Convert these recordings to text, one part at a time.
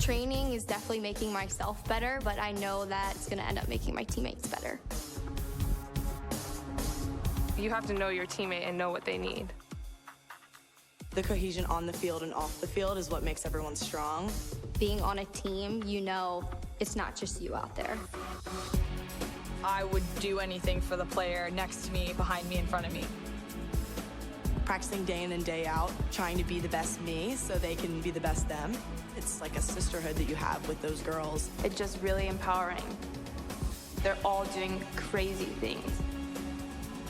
Training is definitely making myself better, but I know that it's going to end up making my teammates better. You have to know your teammate and know what they need. The cohesion on the field and off the field is what makes everyone strong. Being on a team, you know it's not just you out there. I would do anything for the player next to me, behind me, in front of me. Practicing day in and day out, trying to be the best me so they can be the best them. It's like a sisterhood that you have with those girls. It's just really empowering. They're all doing crazy things.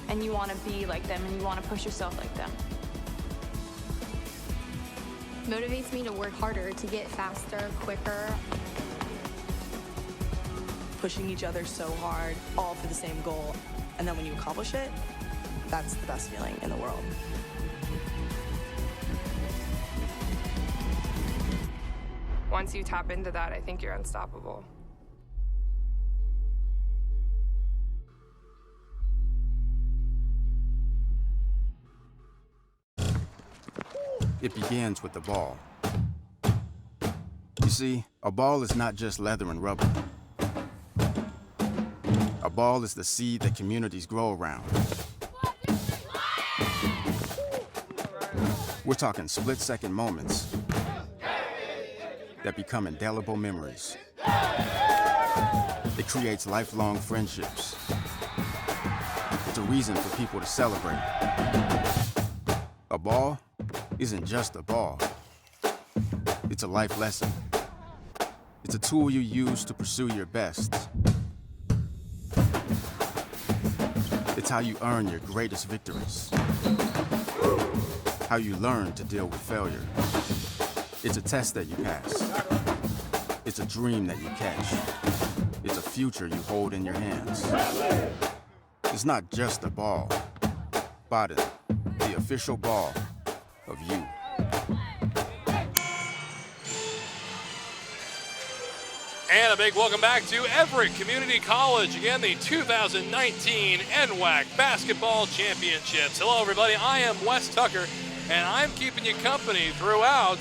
And you want to be like them, and you want to push yourself like them. Motivates me to work harder, to get faster, quicker. Pushing each other so hard, all for the same goal. And then when you accomplish it, that's the best feeling in the world. Once you tap into that, I think you're unstoppable. It begins with the ball. You see, a ball is not just leather and rubber. A ball is the seed that communities grow around. We're talking split-second moments that become indelible memories. It creates lifelong friendships. It's a reason for people to celebrate. A ball isn't just a ball. It's a life lesson. It's a tool you use to pursue your best. It's how you earn your greatest victories. How you learn to deal with failure. It's a test that you pass. It's a dream that you catch. It's a future you hold in your hands. It's not just a ball. Biden, the official ball of you. And a big welcome back to Everett Community College. Again, the 2019 NWAC Basketball Championships. Hello, everybody. I am Wes Tucker, and I'm keeping you company throughout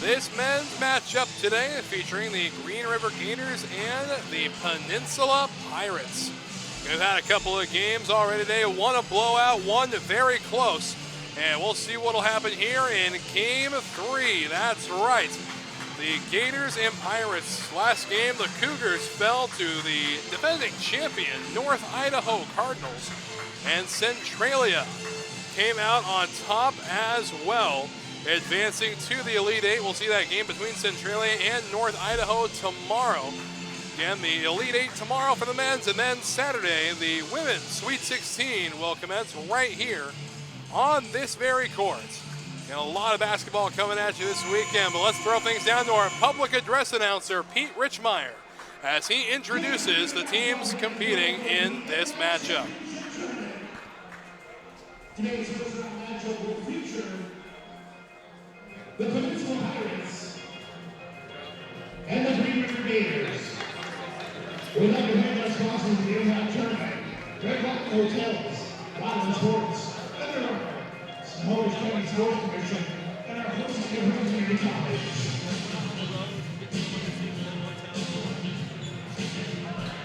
this men's matchup today, featuring the Green River Gators and the Peninsula Pirates. We've had a couple of games already today. One a blowout, one very close. And we'll see what will happen here in Game 3. That's right. The Gators and Pirates. Last game, the Cougars fell to the defending champion, North Idaho Cardinals. And Centralia came out on top as well, advancing to the Elite Eight. We'll see that game between Centralia and North Idaho tomorrow. Again, the Elite Eight tomorrow for the men's, and then Saturday, the women's Sweet 16 will commence right here on this very court. And a lot of basketball coming at you this weekend, but let's throw things down to our public address announcer, Pete Richmeyer, as he introduces the teams competing in this matchup. Today's first round matchup will feature the Peninsula Pirates and the Green River Gators. We'd like to thank our sponsors of the NWAC tournament, Red Rock Hotels, Wild Sports, Under Armour, Snohomish County Sports Commission, and our host of Community College.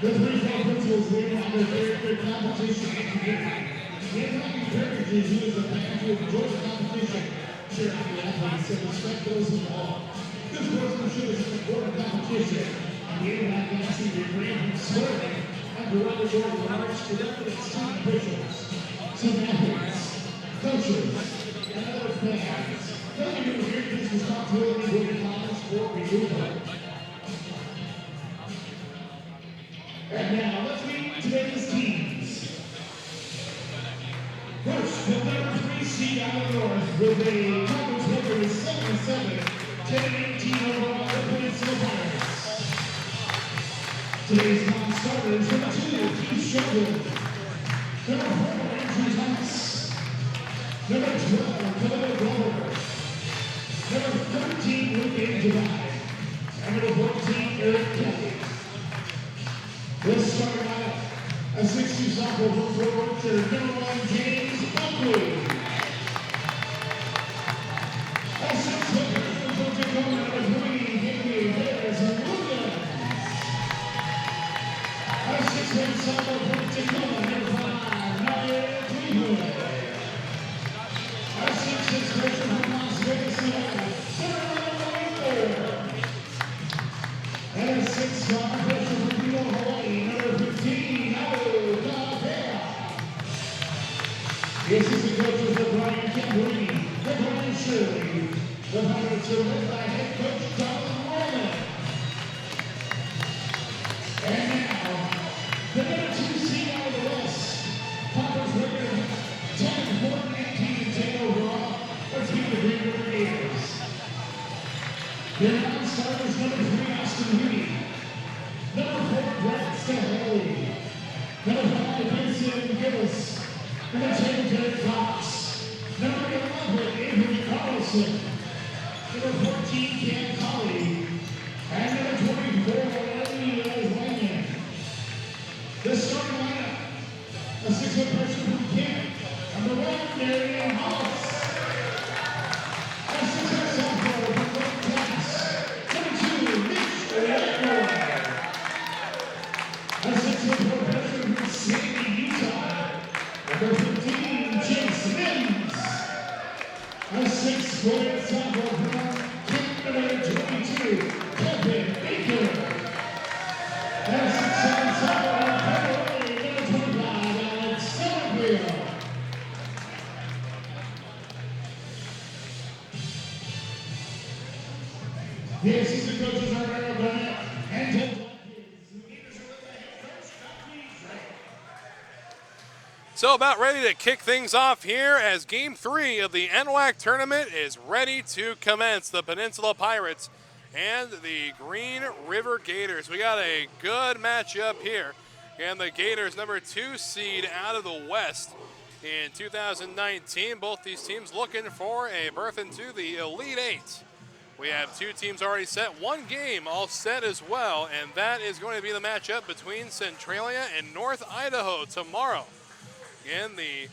The three fall principals lead on their very good competition and community. The NWAC encourages you as a fan to enjoy the competition, cheer on the athletes, and respect those involved. Good sportsmanship is an important competition. The NWAC can see your brand from swearing and around the world large directed at student officials, some athletes, coaches, and other fans. Thank you for hearing this responsibility with the college sport removal. And now let's meet today's teams. First, the number 3 seed out of the north with a conference record of 77, 10-18 overall, the Peninsula Pirates. Today's non-starters, number 2, Keith Sheffield. Number 4, Andrew Thomas. Number 12, Caleb Glover. Number 13, Luke Angelai. And number 14, Eric Kelly. Let's start out a 6'2" sophomore forward to number 1, James Buckley. A 6'4" from Tacoma, number 3, Henry Harris. cheerleading. The Pirates are led by head coach Don Roman. And now, the number 2 seed out of the West, Conference record 10-4-19 10 overall. Let's meet the Green River Gators. Their non-starters, number 3, Austin Reed. Number 4, Brad Stahelli. Number 5, Vincent Gillis. Number 10, Derek Cox. Number 11, Avery Carlson. Number 14, Cam Colley. And number 24, Ellie Langan. The starting lineup, a 6-foot person from Kent. Number 1, Marion Hollis. A 6-foot sophomore from Lake Class. Number 2, Mitch Wetmore. A 6-foot person from Sandy, Utah. Number 15, Chase Mims. A 6-foot sophomore from Kent, number 22, Kevin Baker. A 6'7" sophomore from number 25, Alex Summerfield. The assistant coaches are Aaron Burnett and Ted Watkins. The Gators are led by head coach Tommy Drake. So about ready to kick things off here as Game 3 of the NWAC tournament is ready to commence. The Peninsula Pirates and the Green River Gators. We got a good matchup here. And the Gators, number 2 seed out of the West in 2019. Both these teams looking for a berth into the Elite 8. We have 2 teams already set, 1 game all set as well, and that is going to be the matchup between Centralia and North Idaho tomorrow. Again, the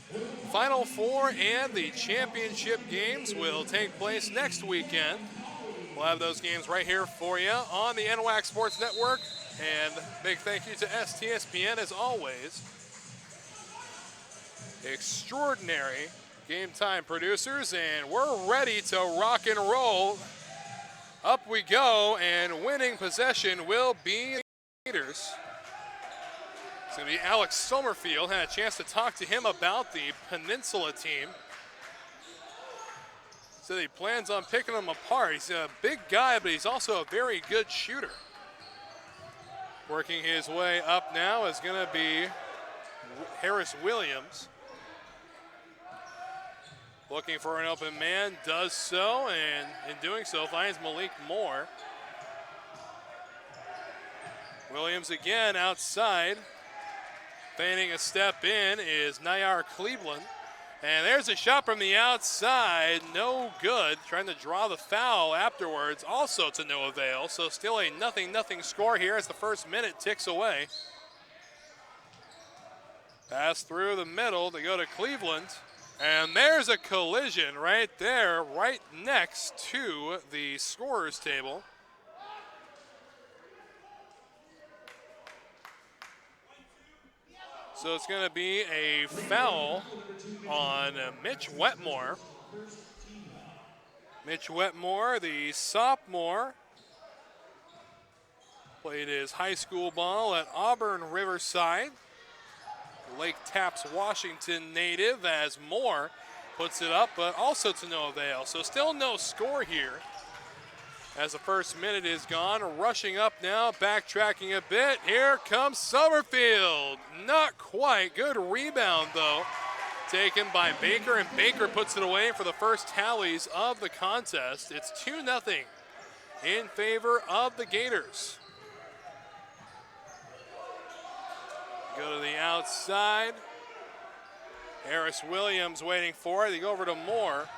Final Four and the championship games will take place next weekend. We'll have those games right here for you on the NWAC Sports Network. And big thank you to STSPN as always. Extraordinary game time producers, and we're ready to rock and roll. Up we go, and winning possession will be the Gators. It's going to be Alex Summerfield. Had a chance to talk to him about the Peninsula team. So he plans on picking them apart. He's a big guy, but he's also a very good shooter. Working his way up now is going to be Harris Williams. Looking for an open man, does so, and in doing so finds Malik Moore. Williams again outside. Feigning a step in is Nayar Cleveland. And there's a shot from the outside, no good. Trying to draw the foul afterwards, also to no avail. So still a 0-0 score here as the first minute ticks away. Pass through the middle to go to Cleveland. And there's a collision right there, right next to the scorer's table. So it's going to be a foul on Mitch Wetmore. Mitch Wetmore, the sophomore, played his high school ball at Auburn Riverside. Lake Tapps, Washington native, as Moore puts it up, but also to no avail. So still no score here as the first minute is gone. Rushing up now, backtracking a bit. Here comes Summerfield. Not quite. Good rebound, though, taken by Baker, and Baker puts it away for the first tallies of the contest. It's 2-0 in favor of the Gators. Go to the outside. Harris Williams waiting for it. They go over to Moore.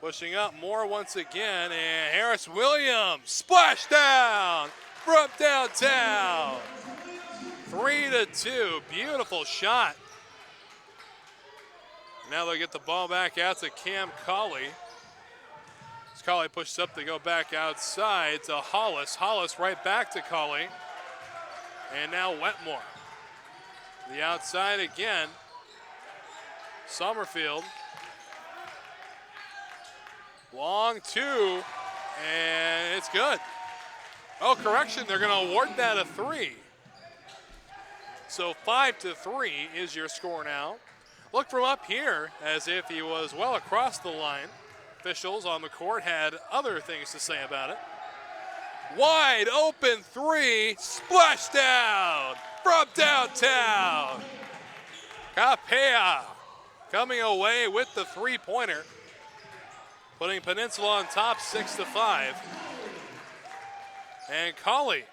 Pushing up Moore once again, and Harris Williams splash down from downtown. 3-2, beautiful shot. Now they'll get the ball back out to Cam Colley. As Colley pushes up, they go back outside to Hollis. Hollis right back to Colley. And now Wetmore. The outside again. Summerfield. Long 2, and it's good. Oh, correction, they're going to award that a 3. So 5-3 is your score now. Look from up here as if he was well across the line. officials on the court had other things to say about it. Wide open three, splashdown from downtown. Capea coming away with the three-pointer, putting Peninsula on top 6-5. And Colley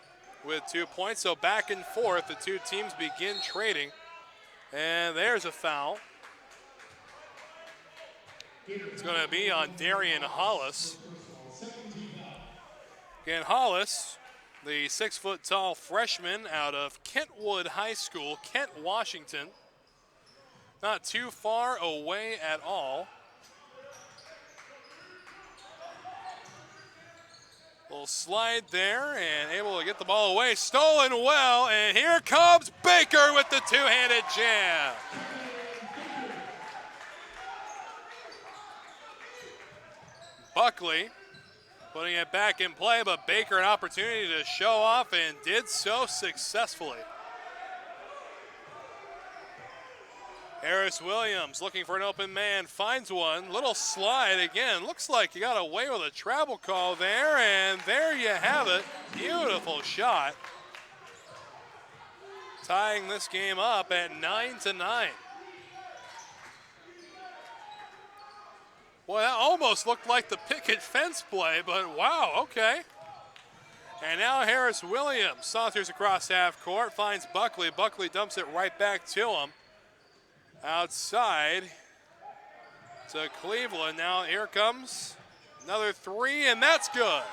with 2 points, so back and forth, the two teams begin trading. And there's a foul. It's going to be on Darian Hollis. Again, Hollis, the 6-foot-tall freshman out of Kentwood High School, Kent, Washington. Not too far away at all. Little slide there and able to get the ball away. Stolen well, and here comes Baker with the two-handed jam. Buckley putting it back in play, but Baker an opportunity to show off and did so successfully. Harris Williams looking for an open man, finds one. Little slide again. Looks like he got away with a travel call there, and there you have it. Beautiful shot. Tying this game up at 9-9. Boy, that almost looked like the picket fence play, but wow, okay. And now Harris Williams saunters across half court, finds Buckley. Buckley dumps it right back to him. Outside to Cleveland. Now here comes another three, and that's good.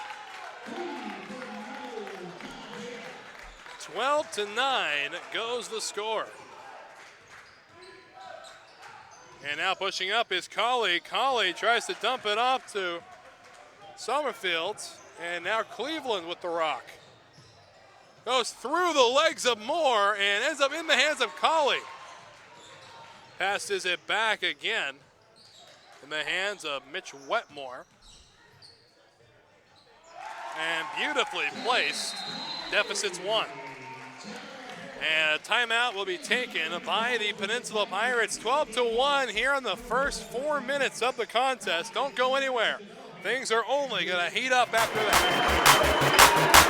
12-9 goes the score. And now pushing up is Colley. Colley tries to dump it off to Summerfield, and now Cleveland with the rock. Goes through the legs of Moore and ends up in the hands of Colley. Passes it back again in the hands of Mitch Wetmore. And beautifully placed. Deficit's 1. And a timeout will be taken by the Peninsula Pirates. 12-1 here in the first 4 minutes of the contest. Don't go anywhere. Things are only going to heat up after that.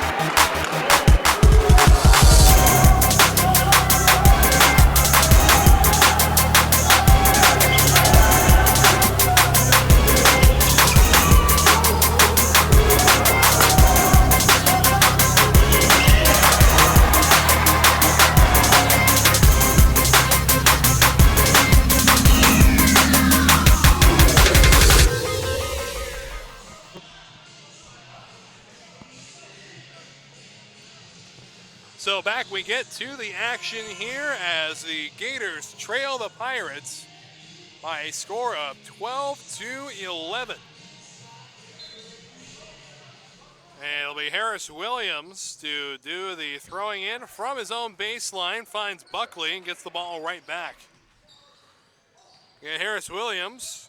So back we get to the action here as the Gators trail the Pirates by a score of 12-11. And it'll be Harris Williams to do the throwing in from his own baseline, finds Buckley and gets the ball right back. And Harris Williams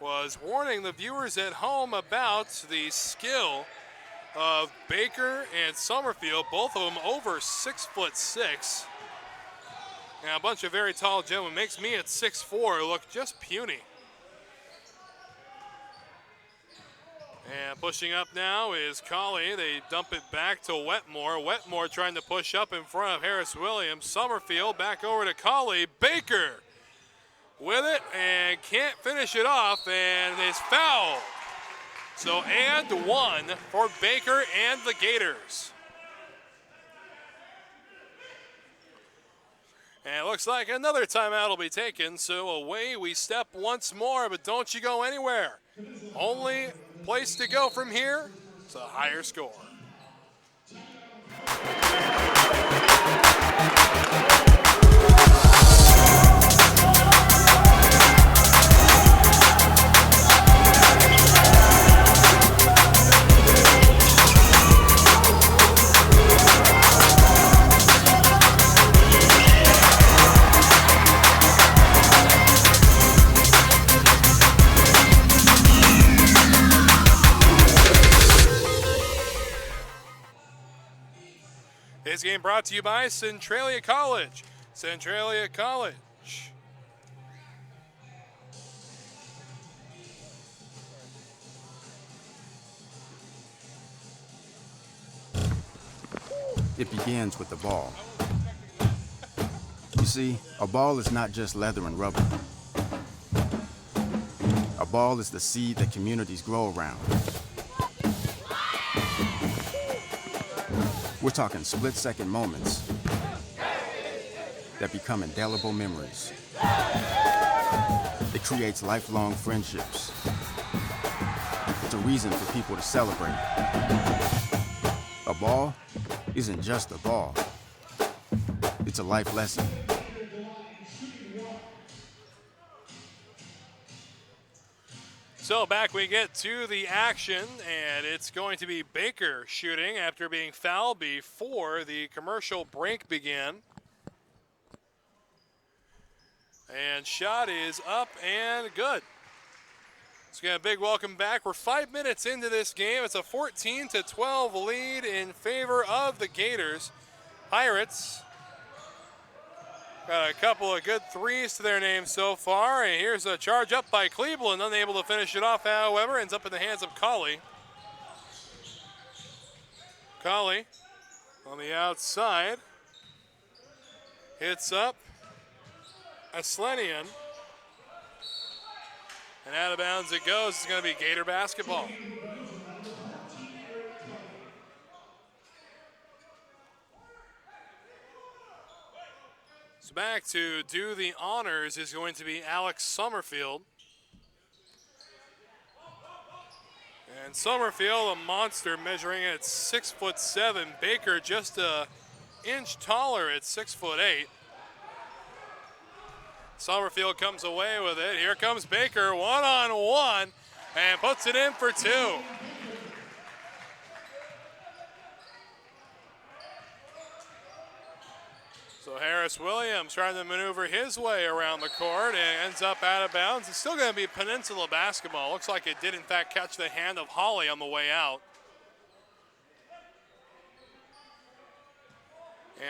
was warning the viewers at home about the skill of Baker and Summerfield, both of them over 6'6". And a bunch of very tall gentlemen. Makes me at 6'4" look just puny. And pushing up now is Colley. They dump it back to Wetmore. Wetmore trying to push up in front of Harris Williams. Summerfield back over to Colley. Baker with it and can't finish it off, and is fouled. So and 1 for Baker and the Gators. And it looks like another timeout will be taken, so away we step once more, but don't you go anywhere. Only place to go from here is a higher score. This game brought to you by Centralia College. Centralia College. It begins with the ball. You see, a ball is not just leather and rubber. A ball is the seed that communities grow around. We're talking split-second moments that become indelible memories. It creates lifelong friendships. It's a reason for people to celebrate. A ball isn't just a ball. It's a life lesson. So back we get to the action, and it's going to be Baker shooting after being fouled before the commercial break began. And shot is up and good. Let's get a big welcome back. We're 5 minutes into this game. It's a 14-12 lead in favor of the Gators. Pirates got a couple of good threes to their name so far. And here's a charge up by Cleveland. Unable to finish it off, however. Ends up in the hands of Colley. Colley on the outside. Hits up. Aslenian. And out of bounds it goes. It's going to be Gator basketball. So back to do the honors is going to be Alex Summerfield. And Summerfield, a monster, measuring at 6'7". Baker just an inch taller at 6'8". Summerfield comes away with it. Here comes Baker, one-on-one, and puts it in for two. So Harris Williams trying to maneuver his way around the court and ends up out of bounds. It's still going to be Peninsula basketball. Looks like it did, in fact, catch the hand of Holly on the way out.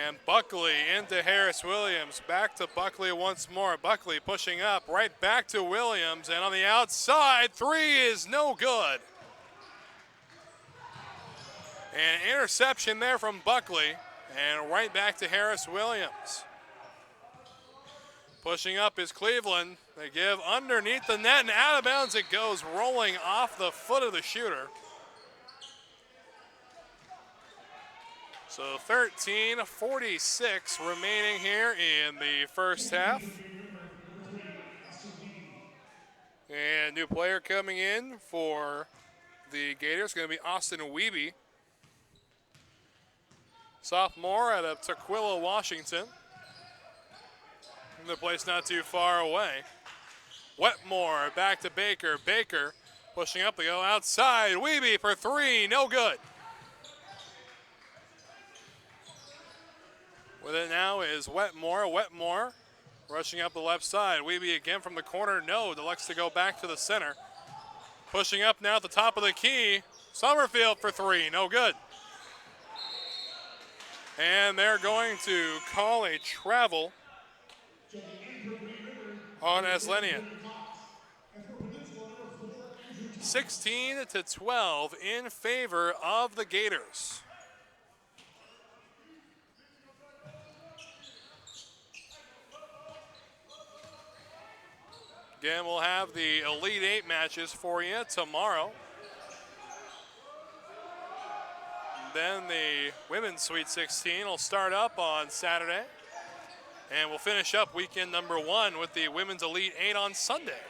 And Buckley into Harris Williams. Back to Buckley once more. Buckley pushing up, right back to Williams. And on the outside, three is no good. An interception there from Buckley. And right back to Harris Williams. Pushing up is Cleveland. They give underneath the net, and out of bounds it goes, rolling off the foot of the shooter. So 13:46 remaining here in the first half. And new player coming in for the Gators, going to be Austin Wiebe. Sophomore out of Tukwila, Washington. The place not too far away. Wetmore back to Baker. Baker pushing up, they go outside. Wiebe for three, no good. With it now is Wetmore. Wetmore rushing up the left side. Wiebe again from the corner. No, elects to go back to the center. Pushing up now at the top of the key. Summerfield for three. No good. And they're going to call a travel on Aslenian. 16-12 in favor of the Gators. Again, we'll have the Elite Eight matches for you tomorrow. Then the Women's Sweet 16 will start up on Saturday. And we'll finish up weekend number one with the Women's Elite Eight on Sunday.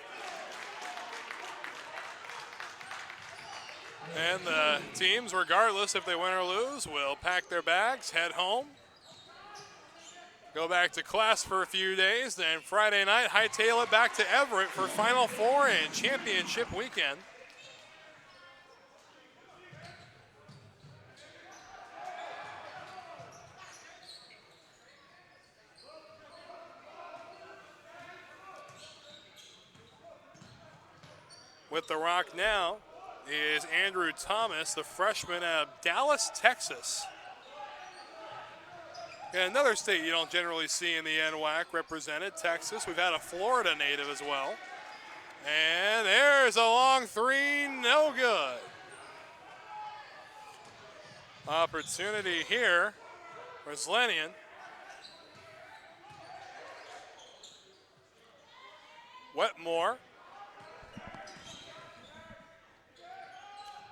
And the teams, regardless if they win or lose, will pack their bags, head home, go back to class for a few days, then Friday night, hightail it back to Everett for Final Four and championship weekend. With the rock now is Andrew Thomas, the freshman out of Dallas, Texas. And another state you don't generally see in the NWAC represented, Texas. We've had a Florida native as well. And there's a long three, no good. Opportunity here Breslanian. Wetmore.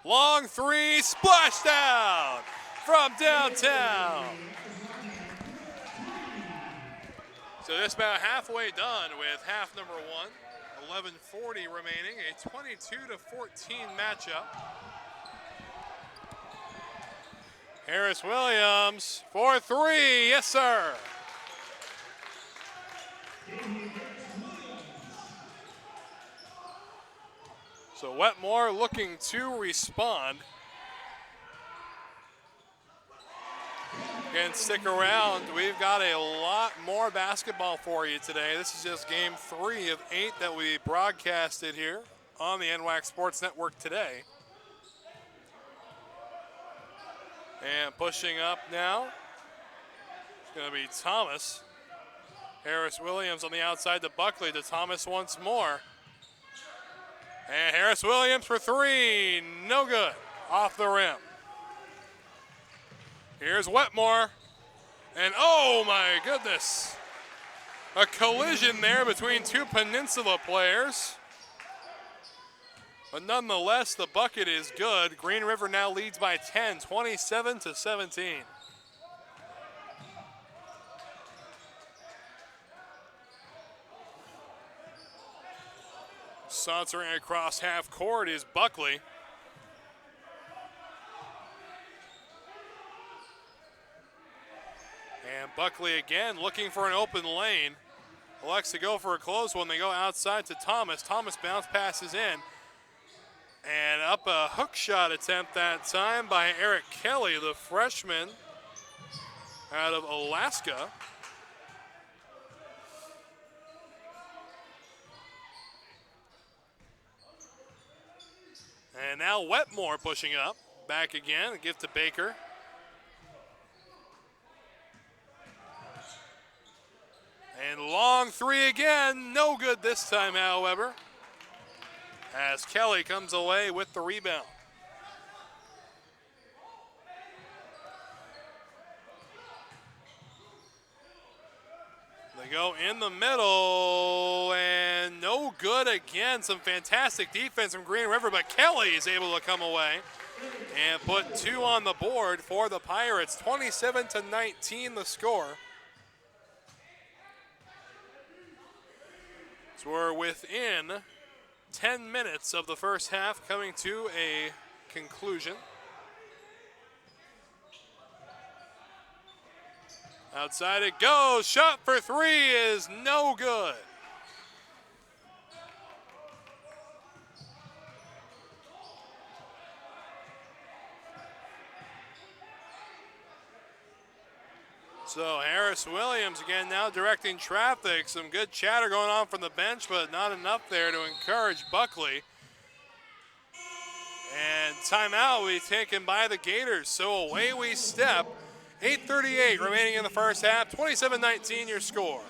Long three, splashdown from downtown. So this about halfway done with half number one. 11:40 remaining, a 22-14 matchup. Harris Williams for three, yes sir. So Wetmore looking to respond. Again, stick around. We've got a lot more basketball for you today. This is just game 3 of 8 that we broadcasted here on the NWAC Sports Network today. And pushing up now, it's going to be Thomas. Harris Williams on the outside to Buckley, to Thomas once more. And Harris Williams for three, no good, off the rim. Here's Wetmore, and oh my goodness, a collision there between two Peninsula players. But nonetheless, the bucket is good. Green River now leads by 10, 27-17. Sauntering across half court is Buckley. And Buckley again looking for an open lane. Elects to go for a close one. They go outside to Thomas. Thomas bounce passes in. And up a hook shot attempt that time by Eric Kelly, the freshman out of Alaska. And now Wetmore pushing up. Back again, a gift to Baker. And long three again, no good this time, however, as Kelly comes away with the rebound. They go in the middle, and no good again. Some fantastic defense from Green River, but Kelly is able to come away and put 2 on the board for the Pirates. 27-19 the score. So we're within 10 minutes of the first half, coming to a conclusion. Outside it goes, shot for three is no good. So Harris Williams again now directing traffic. Some good chatter going on from the bench, but not enough there to encourage Buckley. And timeout will be taken by the Gators. So away we step. 8:38 remaining in the first half. 27-19 your score.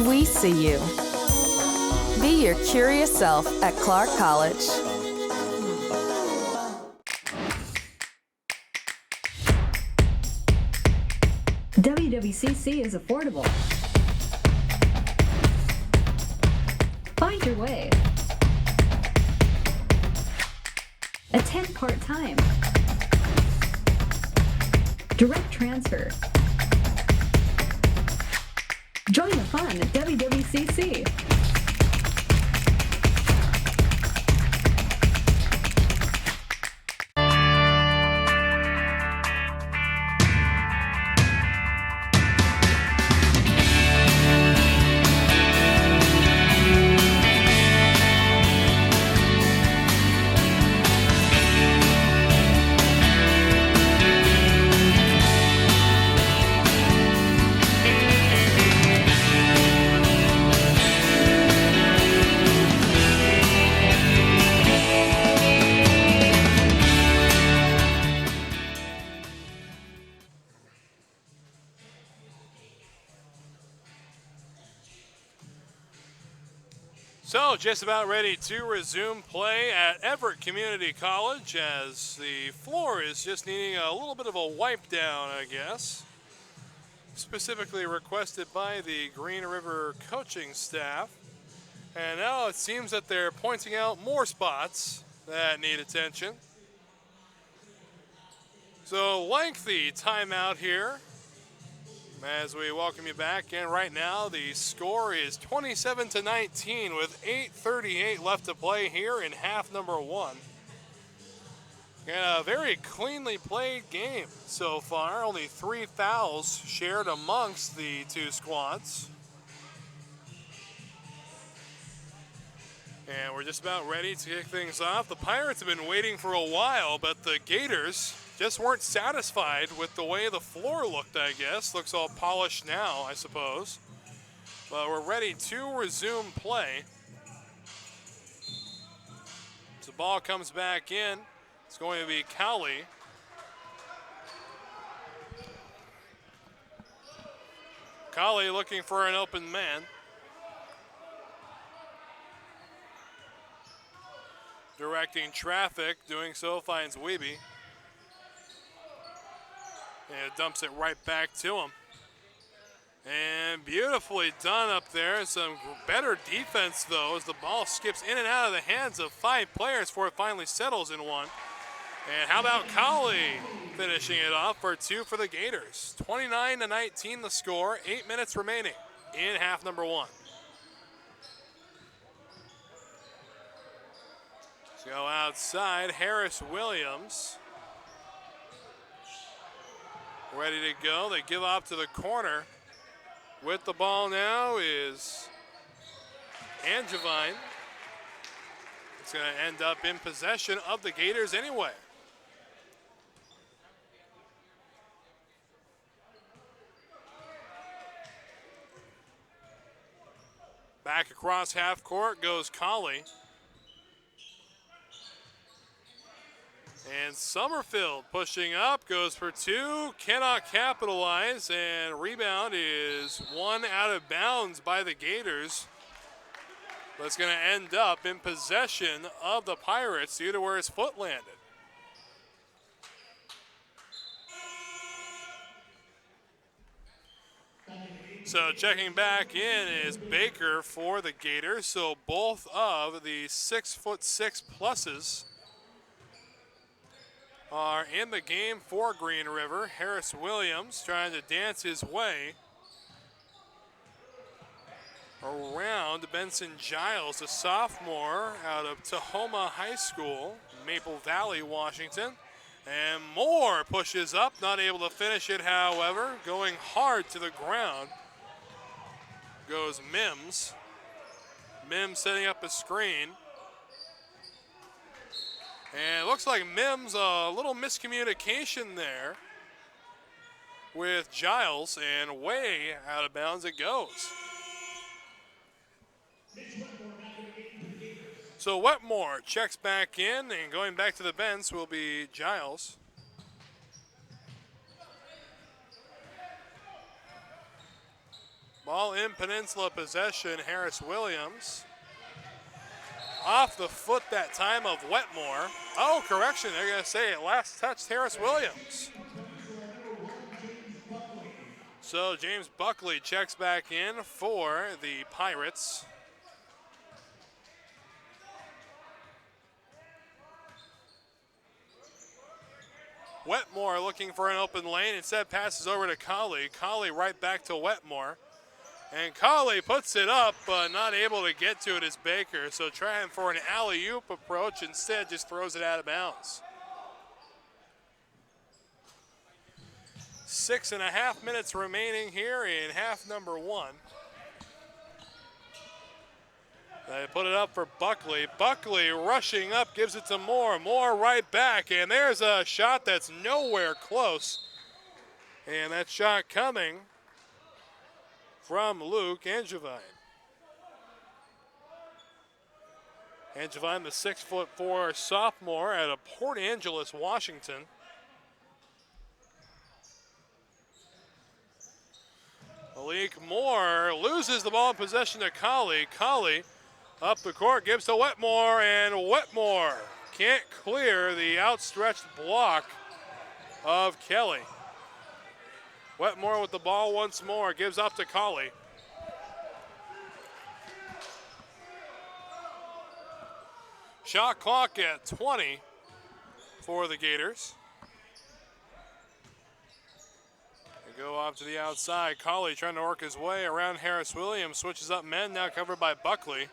We see you. Be your curious self at Clark College. WWCC is affordable. Find your way. Attend part-time. Direct transfer. Join the fun at WWCC. So just about ready to resume play at Everett Community College as the floor is just needing a little bit of a wipe down, I guess. Specifically requested by the Green River coaching staff. And now it seems that they're pointing out more spots that need attention. So lengthy timeout here as we welcome you back. And right now the score is 27-19 with 8:38 left to play here in half number 1. And a very cleanly played game so far. Only 3 fouls shared amongst the two squads. And we're just about ready to kick things off. The Pirates have been waiting for a while, but the Gators just weren't satisfied with the way the floor looked, I guess. Looks all polished now, I suppose. But we're ready to resume play. As the ball comes back in, it's going to be Cowley. Cowley looking for an open man. Directing traffic, doing so finds Weeby. And dumps it right back to him. And beautifully done up there. Some better defense, though, as the ball skips in and out of the hands of 5 players before it finally settles in one. And how about Cowley finishing it off for 2 for the Gators. 29-19 the score, 8 minutes remaining in half number 1. Let's go outside, Harris Williams. Ready to go. They give off to the corner. With the ball now is Angevine. It's going to end up in possession of the Gators anyway. Back across half court goes Colley. And Summerfield pushing up, goes for 2, cannot capitalize, and rebound is 1 out of bounds by the Gators. But it's going to end up in possession of the Pirates due to where his foot landed. So checking back in is Baker for the Gators. So both of the 6'6" pluses are in the game for Green River. Harris Williams trying to dance his way around Benson Giles, a sophomore out of Tahoma High School, Maple Valley, Washington. And Moore pushes up, not able to finish it, however. Going hard to the ground goes Mims. Mims setting up a screen. And it looks like Mims, a little miscommunication there with Giles, and way out of bounds it goes. So Wetmore checks back in, and going back to the bench will be Giles. Ball in Peninsula possession, Harris Williams. Off the foot that time of Wetmore. Oh, correction, they're going to say it last touched Harris Williams. So James Buckley checks back in for the Pirates. Wetmore looking for an open lane. Instead passes over to Colley. Colley right back to Wetmore. And Colley puts it up, but not able to get to it is Baker. So trying for an alley-oop approach, instead just throws it out of bounds. 6.5 minutes remaining here in half number 1. They put it up for Buckley. Buckley rushing up, gives it to Moore. Moore right back, and there's a shot that's nowhere close. And that shot coming from Luke Angevine. Angevine, the 6'4" sophomore out of Port Angeles, Washington. Malik Moore loses the ball in possession to Colley. Colley Up the court, gives to Wetmore, and Wetmore can't clear the outstretched block of Kelly. Wetmore with the ball once more, gives up to Colley. Shot clock at 20 for the Gators. They go off to the outside. Colley trying to work his way around Harris Williams. Switches up men, now covered by Buckley.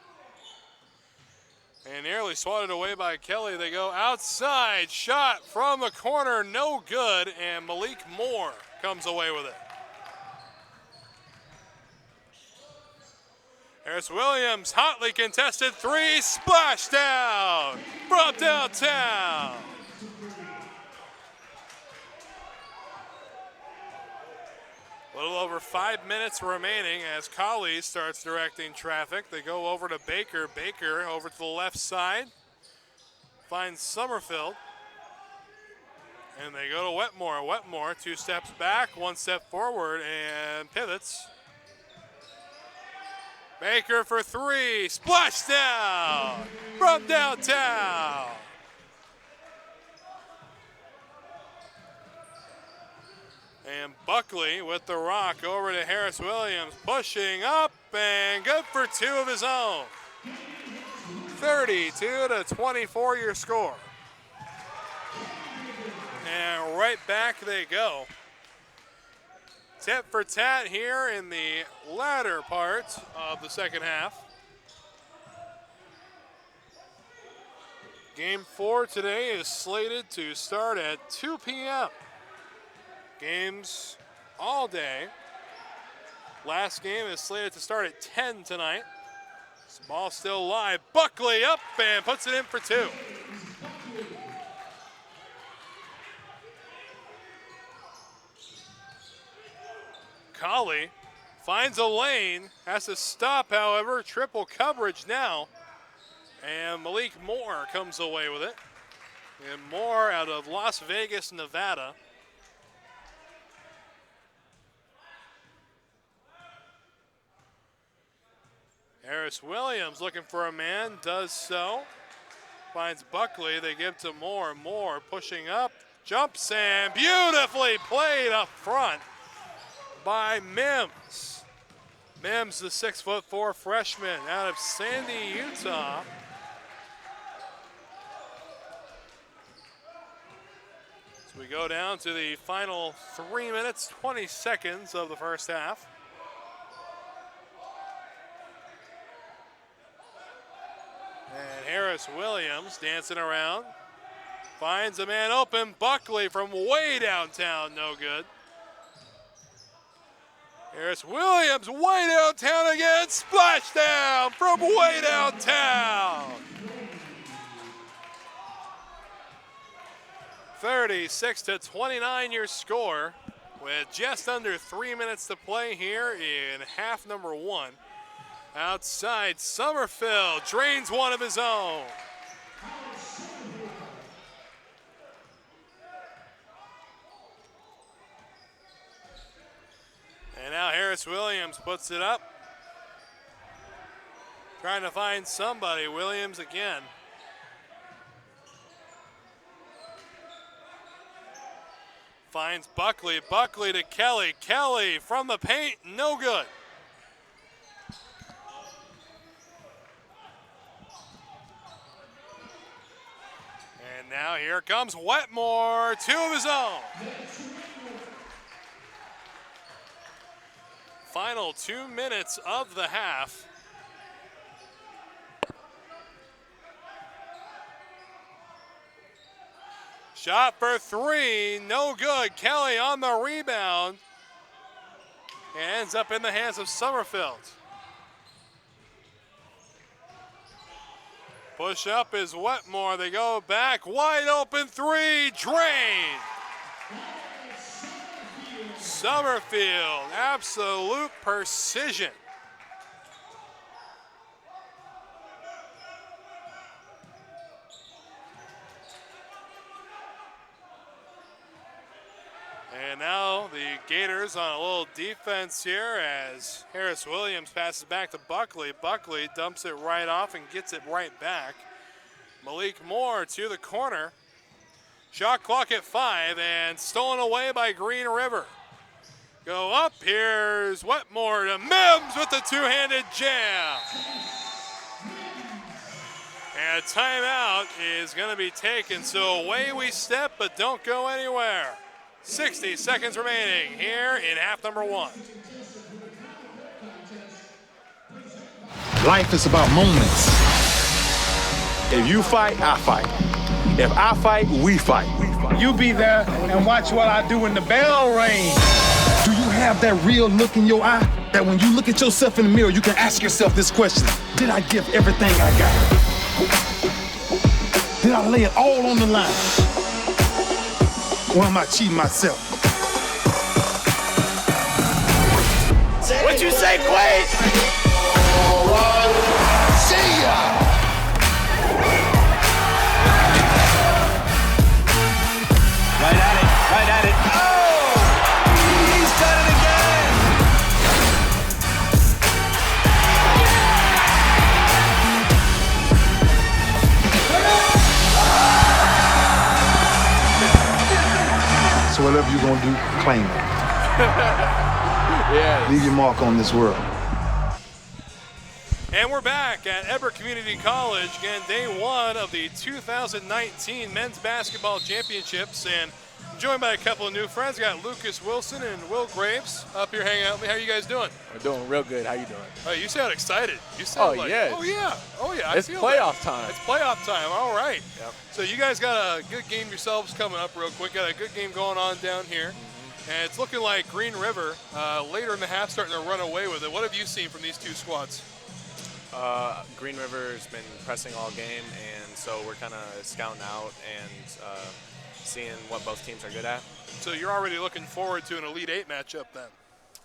And nearly swatted away by Kelly. They go outside. Shot from the corner, no good. And Malik Moore comes away with it. Harris Williams, hotly contested three, splash down from downtown. A little over 5 minutes remaining as Colley starts directing traffic. They go over to Baker. Baker over to the left side. Finds Summerfield. And they go to Wetmore. Wetmore 2 steps back, 1 step forward, and pivots. Baker for 3. Splash down from downtown. And Buckley with the rock over to Harris Williams, pushing up and good for 2 of his own. 32-24 your score. And right back they go. Tit for tat here in the latter part of the second half. Game 4 today is slated to start at 2 p.m. Games all day. Last game is slated to start at 10 tonight. This ball still live. Buckley up and puts it in for 2. Colley finds a lane, has to stop, however. Triple coverage now. And Malik Moore comes away with it. And Moore out of Las Vegas, Nevada. Harris Williams looking for a man, does so. Finds Buckley, they give to Moore. Moore pushing up, jumps, and beautifully played up front by Mims. Mims, the 6'4" freshman out of Sandy, Utah. So we go down to the final 3 minutes, 20 seconds of the first half. And Harris Williams dancing around. Finds a man open. Buckley from way downtown, no good. Harris Williams way downtown again. Splash down from way downtown. 36-29 your score with just under 3 minutes to play here in half number 1. Outside, Summerfield drains one of his own. And now Harris Williams puts it up. Trying to find somebody. Williams again. Finds Buckley. Buckley to Kelly. Kelly from the paint. No good. And now here comes Wetmore. 2 of his own. Final 2 minutes of the half. Shot for 3, no good. Kelly on the rebound. Ends up in the hands of Summerfield. Push up is Wetmore. They go back. Wide open 3, drained. Summerfield, absolute precision. And now now the Gators on a little defense here as Harris Williams passes back to Buckley. Buckley dumps it right off and gets it right back. Malik Moore to the corner. Shot clock at 5 and stolen away by Green River. Go up, here's Wetmore to Mims with the two-handed jam. And a timeout is going to be taken, so away we step, but don't go anywhere. 60 seconds remaining here in half number 1. Life is about moments. If you fight, I fight. If I fight, we fight. You be there and watch what I do when the bell rings. Do you have that real look in your eye that when you look at yourself in the mirror, you can ask yourself this question: did I give everything I got? Did I lay it all on the line? Or am I cheating myself? What you say, Quay? See ya! Right at it. Oh! He's done it again! So whatever you're gonna do, claim it. Yeah. Leave your mark on this world. And we're back at Everett Community College, again, day 1 of the 2019 Men's Basketball Championships. And I'm joined by a couple of new friends. I got Lucas Wilson and Will Graves up here hanging out with me. How are you guys doing? We're doing real good. How you doing? Oh, you sound excited. You sound like, yes. oh yeah, It's playoff time. It's playoff time. All right. Yep. So you guys got a good game yourselves coming up real quick. Got a good game going on down here. And it's looking like Green River later in the half starting to run away with it. What have you seen from these two squads? Green River's been pressing all game, and so we're kind of scouting out and seeing what both teams are good at. So you're already looking forward to an Elite 8 matchup then?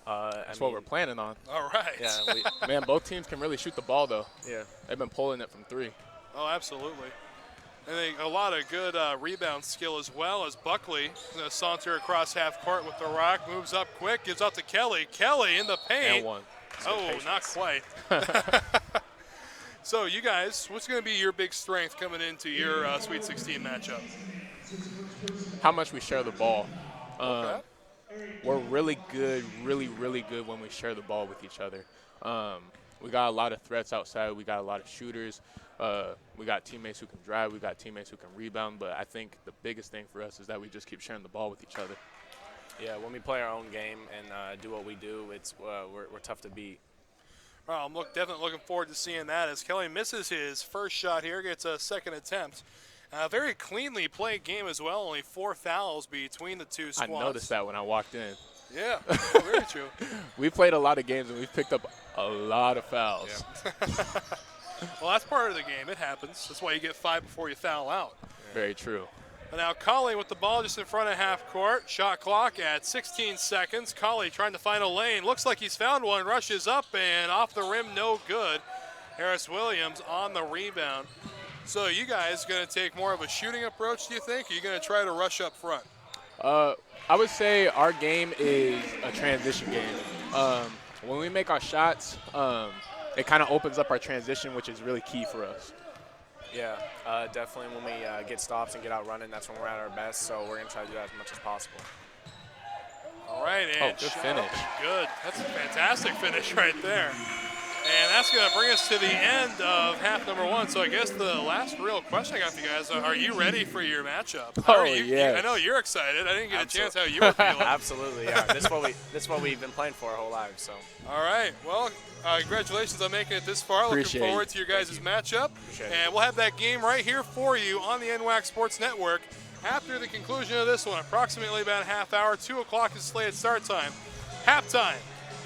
That's what we're planning on. All right. Yeah, man, both teams can really shoot the ball, though. Yeah. They've been pulling it from 3. Oh, absolutely. And then a lot of good rebound skill as well as Buckley going to saunter across half court with the rock, moves up quick, gives out to Kelly. Kelly in the paint. And 1. Oh, not quite. So you guys, what's going to be your big strength coming into your Sweet 16 matchup? How much we share the ball. Okay. We're really good, really good when we share the ball with each other. We got a lot of threats outside. We got a lot of shooters. We got teammates who can drive. We got teammates who can rebound. But I think the biggest thing for us is that we just keep sharing the ball with each other. Yeah, when we play our own game and do what we do, it's we're tough to beat. Well, I'm definitely looking forward to seeing that as Kelly misses his first shot here, gets a second attempt. Very cleanly played game as well, only 4 fouls between the two squads. I noticed that when I walked in. Yeah, very true. We played a lot of games and we've picked up a lot of fouls. Yeah. Well, that's part of the game. It happens. That's why you get 5 before you foul out. Very true. But now Colley with the ball just in front of half court. Shot clock at 16 seconds. Colley trying to find a lane. Looks like he's found one. Rushes up and off the rim, no good. Harris Williams on the rebound. So you guys going to take more of a shooting approach, do you think? Or are you going to try to rush up front? I would say our game is a transition game. When we make our shots, it kind of opens up our transition, which is really key for us. Yeah, definitely when we get stops and get out running, that's when we're at our best, so we're going to try to do that as much as possible. All right, and good finish. Good. That's a fantastic finish right there. And that's going to bring us to the end of half number 1. So I guess the last real question I got for you guys, are you ready for your matchup? Yeah. I know you're excited. I didn't get a chance how you were feeling. Absolutely, yeah. This is what we've been playing for our whole lives. So. All right. Well, congratulations on making it this far. Appreciate Looking forward to your guys' matchup. And we'll have that game right here for you on the NWAC Sports Network after the conclusion of this one. Approximately about a half hour. 2 o'clock is slated start time. Halftime.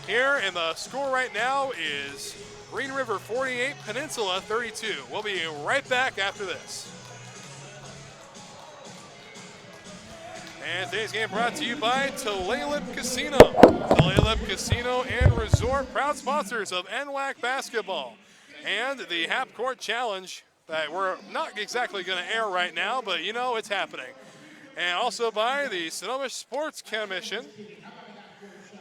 Here, and the score right now is Green River 48, Peninsula 32. We'll be right back after this. And today's game brought to you by Tulalip Casino. Tulalip Casino and Resort, proud sponsors of NWAC basketball. And the half court challenge that we're not exactly going to air right now, but you know it's happening. And also by the Sonoma Sports Commission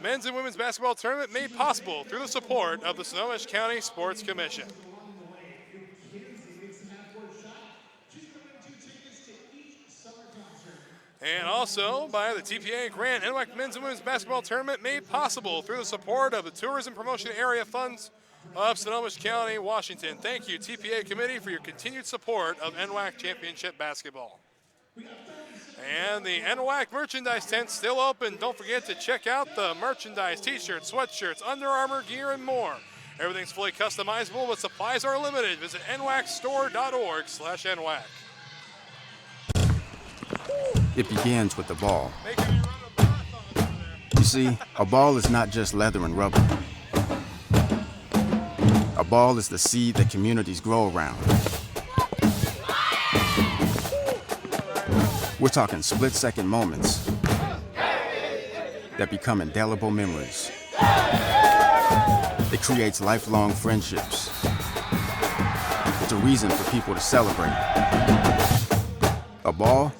men's and women's basketball tournament made possible through the support of the Snohomish County Sports Commission. And also by the TPA Grant NWAC Men's and Women's Basketball Tournament made possible through the support of the Tourism Promotion Area Funds of Snohomish County, Washington. Thank you, TPA Committee, for your continued support of NWAC Championship Basketball. And the NWAC merchandise tent's still open. Don't forget to check out the merchandise, t-shirts, sweatshirts, Under Armour gear, and more. Everything's fully customizable, but supplies are limited. Visit nwacstore.org/NWAC. It begins with the ball. You see, a ball is not just leather and rubber. A ball is the seed that communities grow around. We're talking split-second moments that become indelible memories. It creates lifelong friendships. It's a reason for people to celebrate. A ball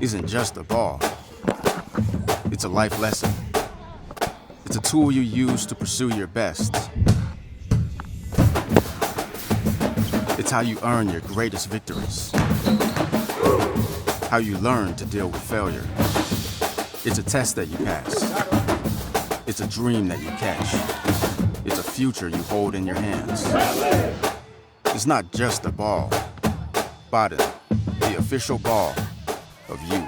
isn't just a ball. It's a life lesson. It's a tool you use to pursue your best. It's how you earn your greatest victories. How you learn to deal with failure. It's a test that you pass. It's a dream that you catch. It's a future you hold in your hands. It's not just a ball. Bada, the official ball of you.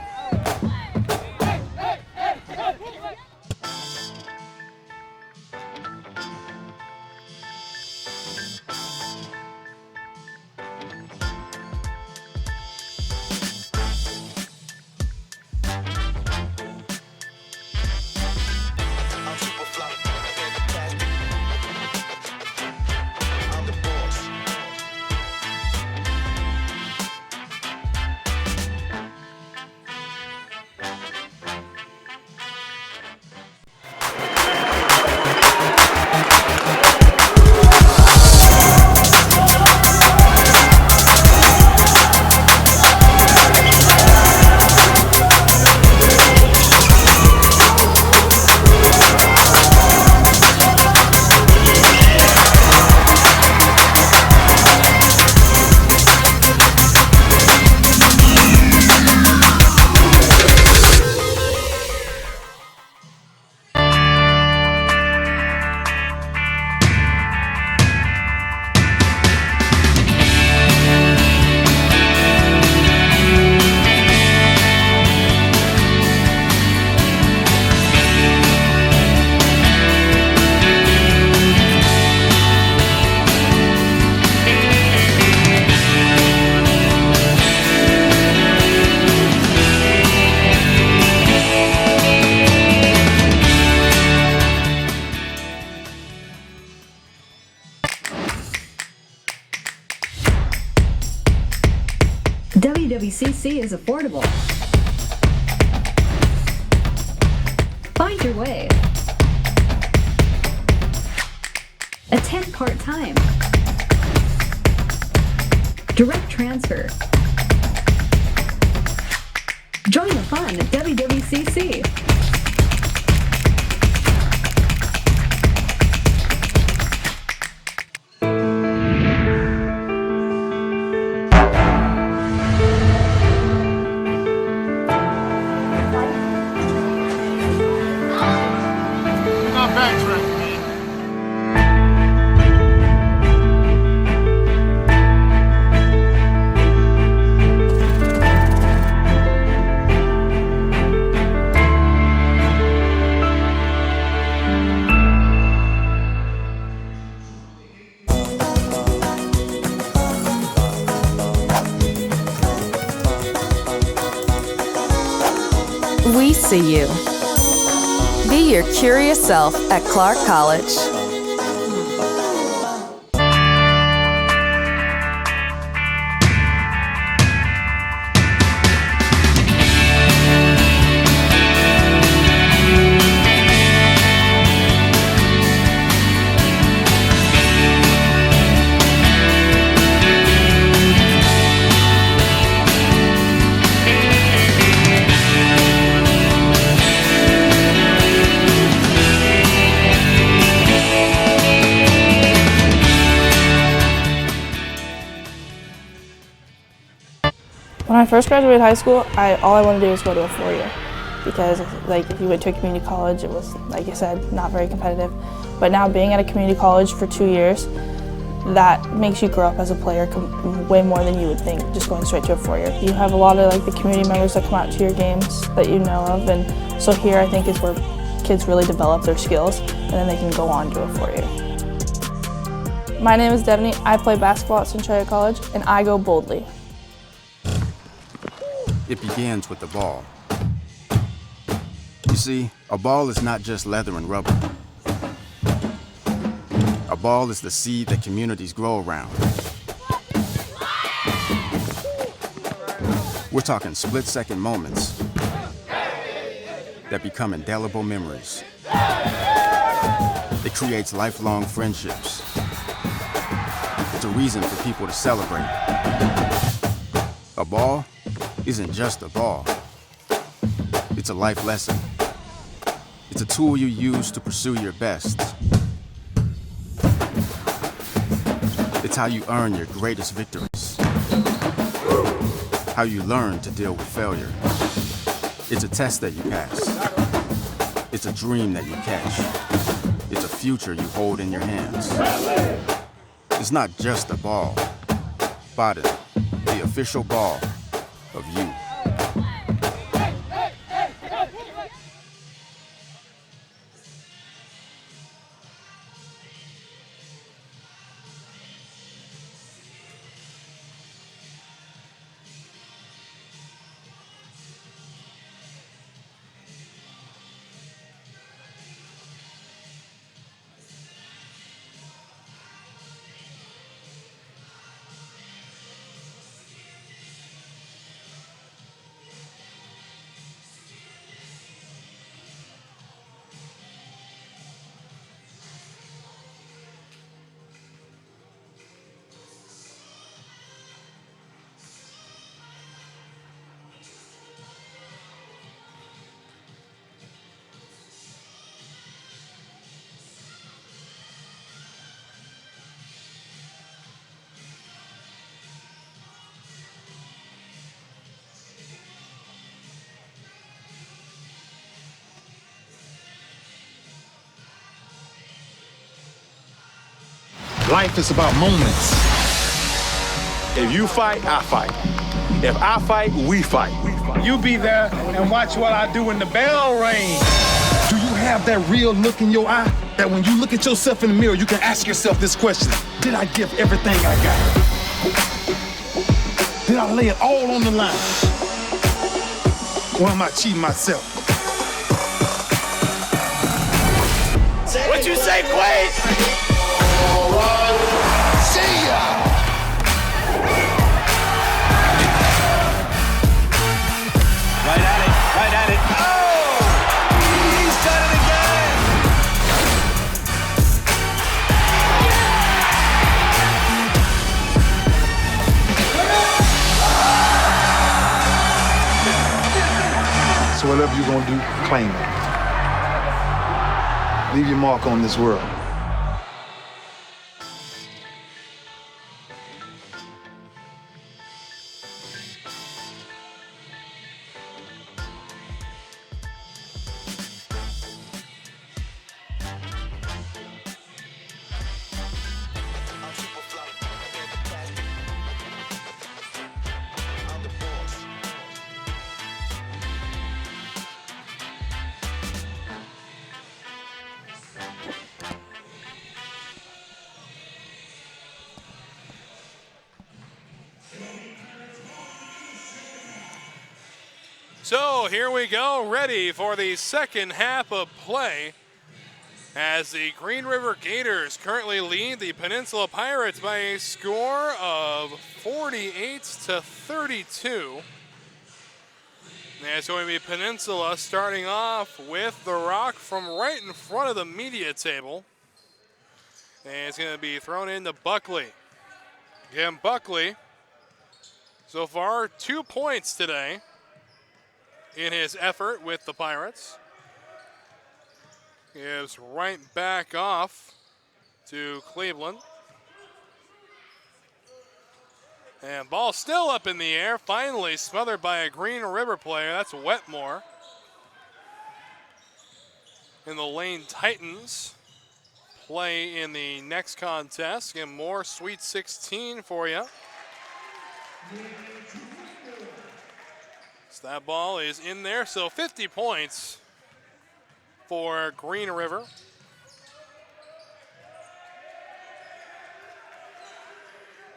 WWCC is affordable. Find your way. Attend part-time. Direct transfer. Join the fun at WWCC. We see you. Be your curious self at Clark College. When I first graduated high school, all I wanted to do was go to a 4-year because like if you went to a community college, it was, like I said, not very competitive. But now being at a community college for 2 years, that makes you grow up as a player way more than you would think just going straight to a 4-year. You have a lot of like the community members that come out to your games that you know of, and so here I think is where kids really develop their skills and then they can go on to a 4-year. My name is Devaney. I play basketball at Centralia College and I go boldly. It begins with the ball. You see, a ball is not just leather and rubber. A ball is the seed that communities grow around. We're talking split-second moments that become indelible memories. It creates lifelong friendships. It's a reason for people to celebrate. A ball isn't just a ball. It's a life lesson. It's a tool you use to pursue your best. It's how you earn your greatest victories. How you learn to deal with failure. It's a test that you pass. It's a dream that you catch. It's a future you hold in your hands. It's not just a ball. Bada, the official ball of you. Life is about moments. If you fight, I fight. If I fight, we fight. You be there and watch what I do when the bell rings. Do you have that real look in your eye that when you look at yourself in the mirror, you can ask yourself this question: did I give everything I got? Did I lay it all on the line? Or am I cheating myself? What you say, Quaid? See ya! Right at it. Oh! He's done it again! So whatever you're gonna do, claim it. Leave your mark on this world. So here we go, ready for the second half of play as the Green River Gators currently lead the Peninsula Pirates by a score of 48-32. And it's going to be Peninsula starting off with the rock from right in front of the media table. And it's going to be thrown into Buckley. Again, Buckley, so far 2 points today in his effort with the Pirates. Gives right back off to Cleveland. And ball still up in the air, finally smothered by a Green River player. That's Wetmore. And the Lane Titans play in the next contest. Again, more Sweet 16 for you. So that ball is in there, so 50 points for Green River.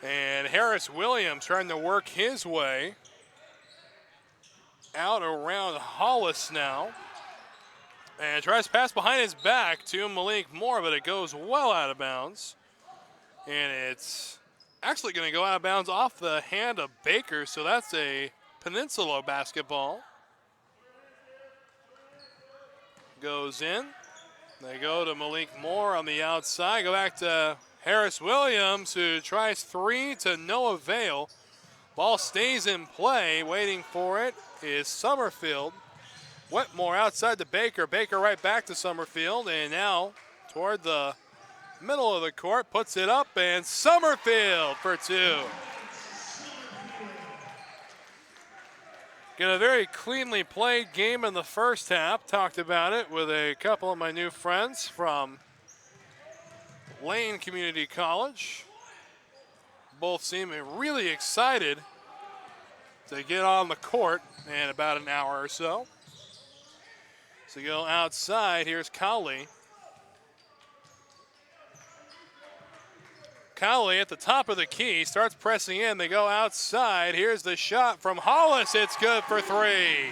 And Harris Williams trying to work his way out around Hollis now. And tries to pass behind his back to Malik Moore, but it goes well out of bounds. And it's actually going to go out of bounds off the hand of Baker, so that's a Peninsula basketball. Goes in. They go to Malik Moore on the outside. Go back to Harris Williams, who tries three to no avail. Ball stays in play. Waiting for it is Summerfield. Wetmore outside to Baker. Baker right back to Summerfield. And now toward the middle of the court. Puts it up, and Summerfield for two. Get a very cleanly played game in the first half. Talked about it with a couple of my new friends from Lane Community College. Both seem really excited to get on the court in about an hour or so. So go outside. Here's Cowley. Cowley at the top of the key, starts pressing in. They go outside. Here's the shot from Hollis. It's good for three.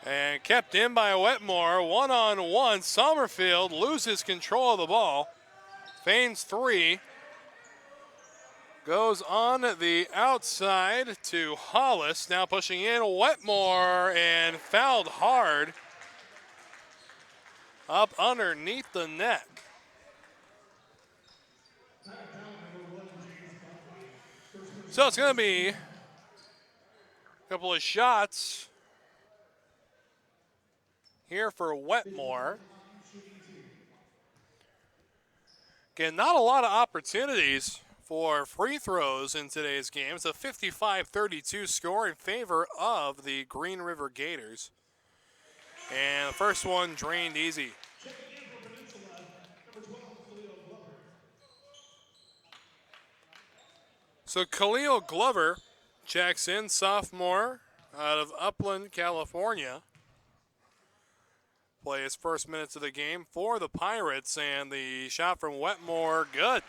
And kept in by Wetmore. One-on-one. Summerfield loses control of the ball. Feigns three. Goes on the outside to Hollis. Now pushing in Wetmore and fouled hard up underneath the net. So it's going to be a couple of shots here for Wetmore. Again, not a lot of opportunities for free throws in today's game. It's a 55-32 score in favor of the Green River Gators. And the first one drained easy. So Khalil Glover checks in, sophomore out of Upland, California. Play his first minutes of the game for the Pirates, and the shot from Wetmore, good.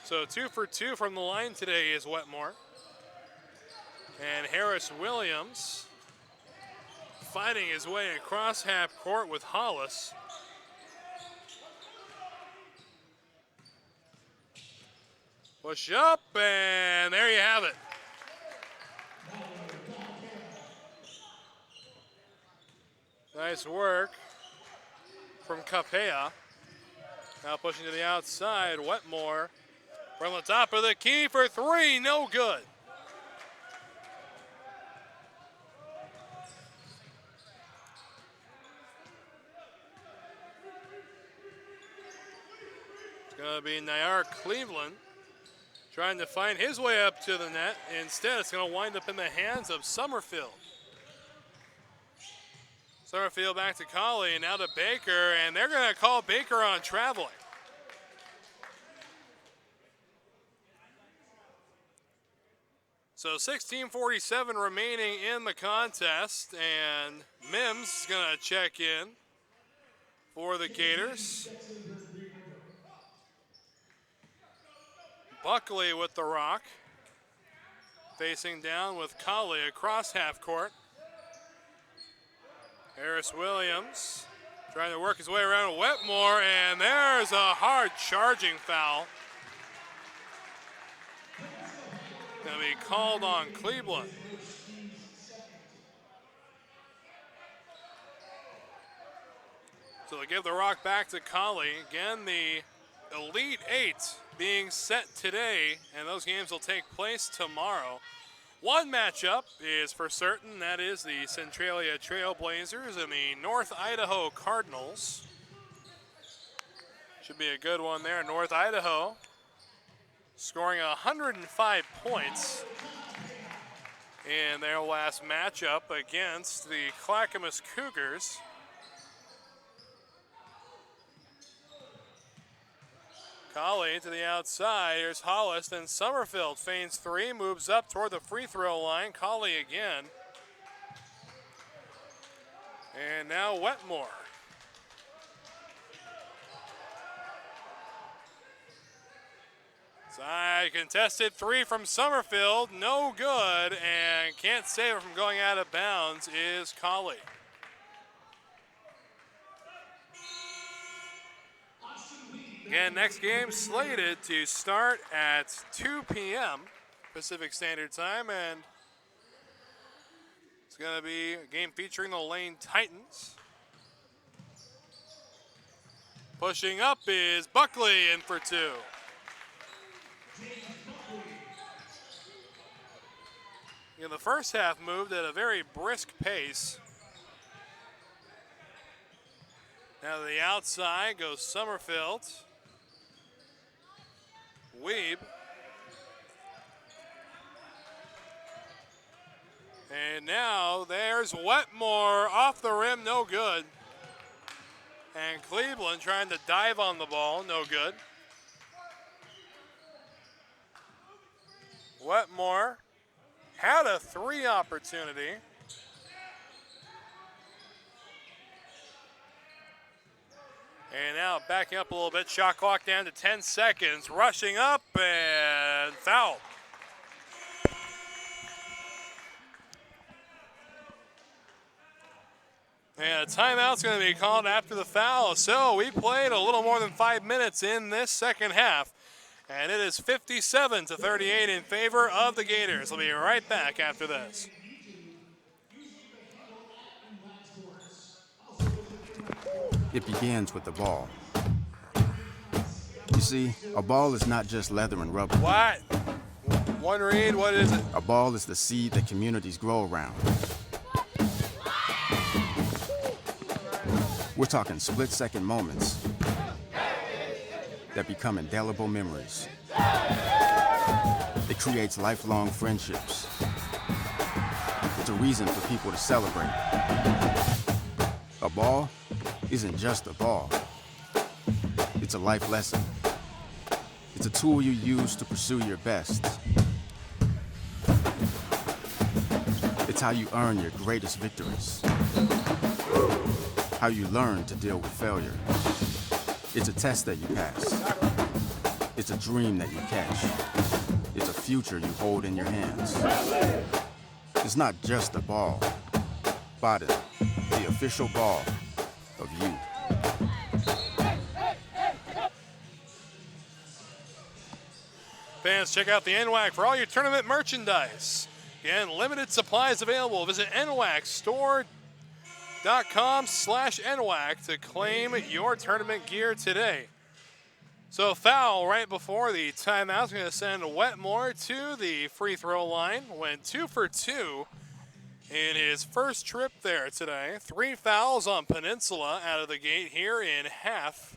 So 2 for 2 from the line today is Wetmore. And Harris Williams fighting his way across half court with Hollis. Push up, and there you have it. Nice work from Capea. Now pushing to the outside, Wetmore. From the top of the key for three, no good. It's going to be Nayar Cleveland trying to find his way up to the net. Instead, it's going to wind up in the hands of Summerfield. Summerfield back to Colley, and now to Baker, and they're going to call Baker on traveling. So 16:47 remaining in the contest, and Mims is going to check in for the Gators. Buckley with the rock, facing down with Colley across half court. Harris Williams trying to work his way around Wetmore, and there's a hard charging foul. Going to be called on Cleveland. So they give the rock back to Colley. Again, the Elite Eight being set today, and those games will take place tomorrow. One matchup is for certain. That is the Centralia Trailblazers and the North Idaho Cardinals. Should be a good one there. North Idaho scoring 105 points in their last matchup against the Clackamas Cougars. Colley to the outside. Here's Hollis. Then Summerfield feigns three, moves up toward the free throw line. Colley again. And now Wetmore. Side contested three from Summerfield. No good, and can't save it from going out of bounds is Colley. Again, next game slated to start at 2 p.m. Pacific Standard Time, and it's going to be a game featuring the Lane Titans. Pushing up is Buckley in for two. The first half moved at a very brisk pace. Now to the outside goes Summerfield. Weeb. And now there's Wetmore off the rim, no good. And Cleveland trying to dive on the ball, no good. Wetmore had a three opportunity. And now backing up a little bit, shot clock down to 10 seconds, rushing up and foul. And a timeout's going to be called after the foul. So we played a little more than 5 minutes in this second half. And it is 57-38 in favor of the Gators. We'll be right back after this. It begins with the ball. You see, a ball is not just leather and rubber. What? One read, what is it? A ball is the seed that communities grow around. We're talking split-second moments that become indelible memories. It creates lifelong friendships. It's a reason for people to celebrate. A ball isn't just a ball. It's a life lesson. It's a tool you use to pursue your best. It's how you earn your greatest victories. How you learn to deal with failure. It's a test that you pass. It's a dream that you catch. It's a future you hold in your hands. It's not just a ball. Bada, the official ball of you. Fans, check out the NWAC for all your tournament merchandise. Again, limited supplies available. Visit NWACstore.com/NWAC to claim your tournament gear today. So foul right before the timeout is going to send Wetmore to the free throw line. Went 2 for 2 in his first trip there today. 3 fouls on Peninsula out of the gate here in half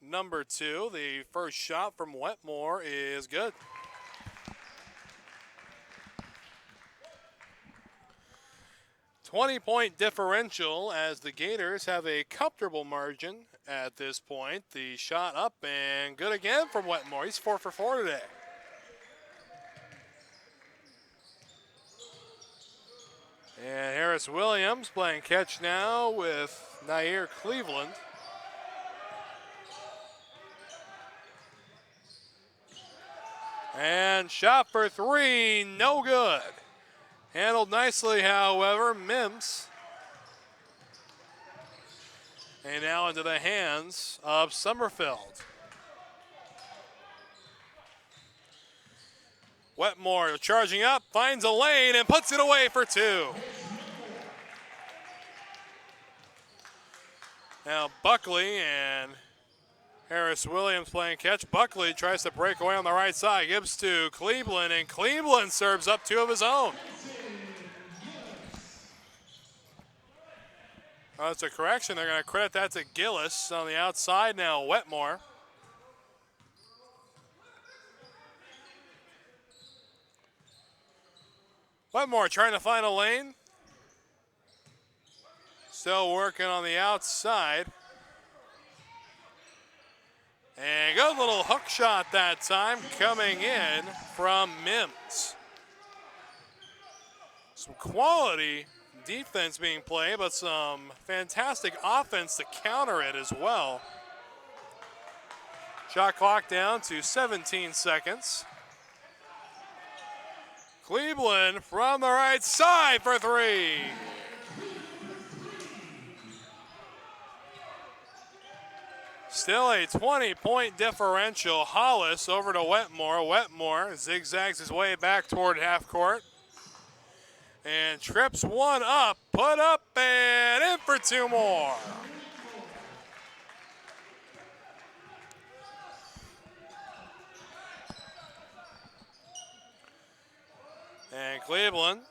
number 2. The first shot from Wetmore is good. $20-point differential as the Gators have a comfortable margin at this point. The shot up and good again from Wetmore. He's 4 for 4 today. And Harris Williams playing catch now with Nair Cleveland. And shot for 3, no good. Handled nicely, however, Mims. And now into the hands of Summerfield. Wetmore charging up, finds a lane and puts it away for 2. Now Buckley and Harris Williams playing catch. Buckley tries to break away on the right side. Gives to Cleveland, and Cleveland serves up two of his own. Oh, that's a correction. They're going to credit that to Gillis on the outside now. Wetmore. Wetmore trying to find a lane. Still working on the outside. And good little hook shot that time coming in from Mims. Some quality defense being played, but some fantastic offense to counter it as well. Shot clock down to 17 seconds. Cleveland from the right side for three. Still a 20-point differential. Hollis over to Wetmore. Wetmore zigzags his way back toward half court. And trips one up, put up, and in for two more. And Cleveland,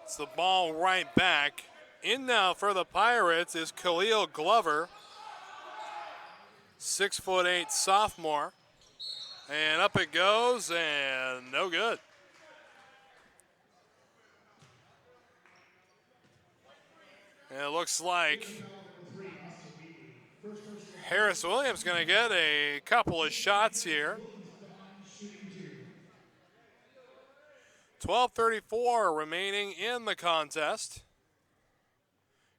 it's the ball right back. In now for the Pirates is Khalil Glover, 6'8" sophomore. And up it goes, and no good. And it looks like Harris Williams going to get a couple of shots here. 12:34 remaining in the contest.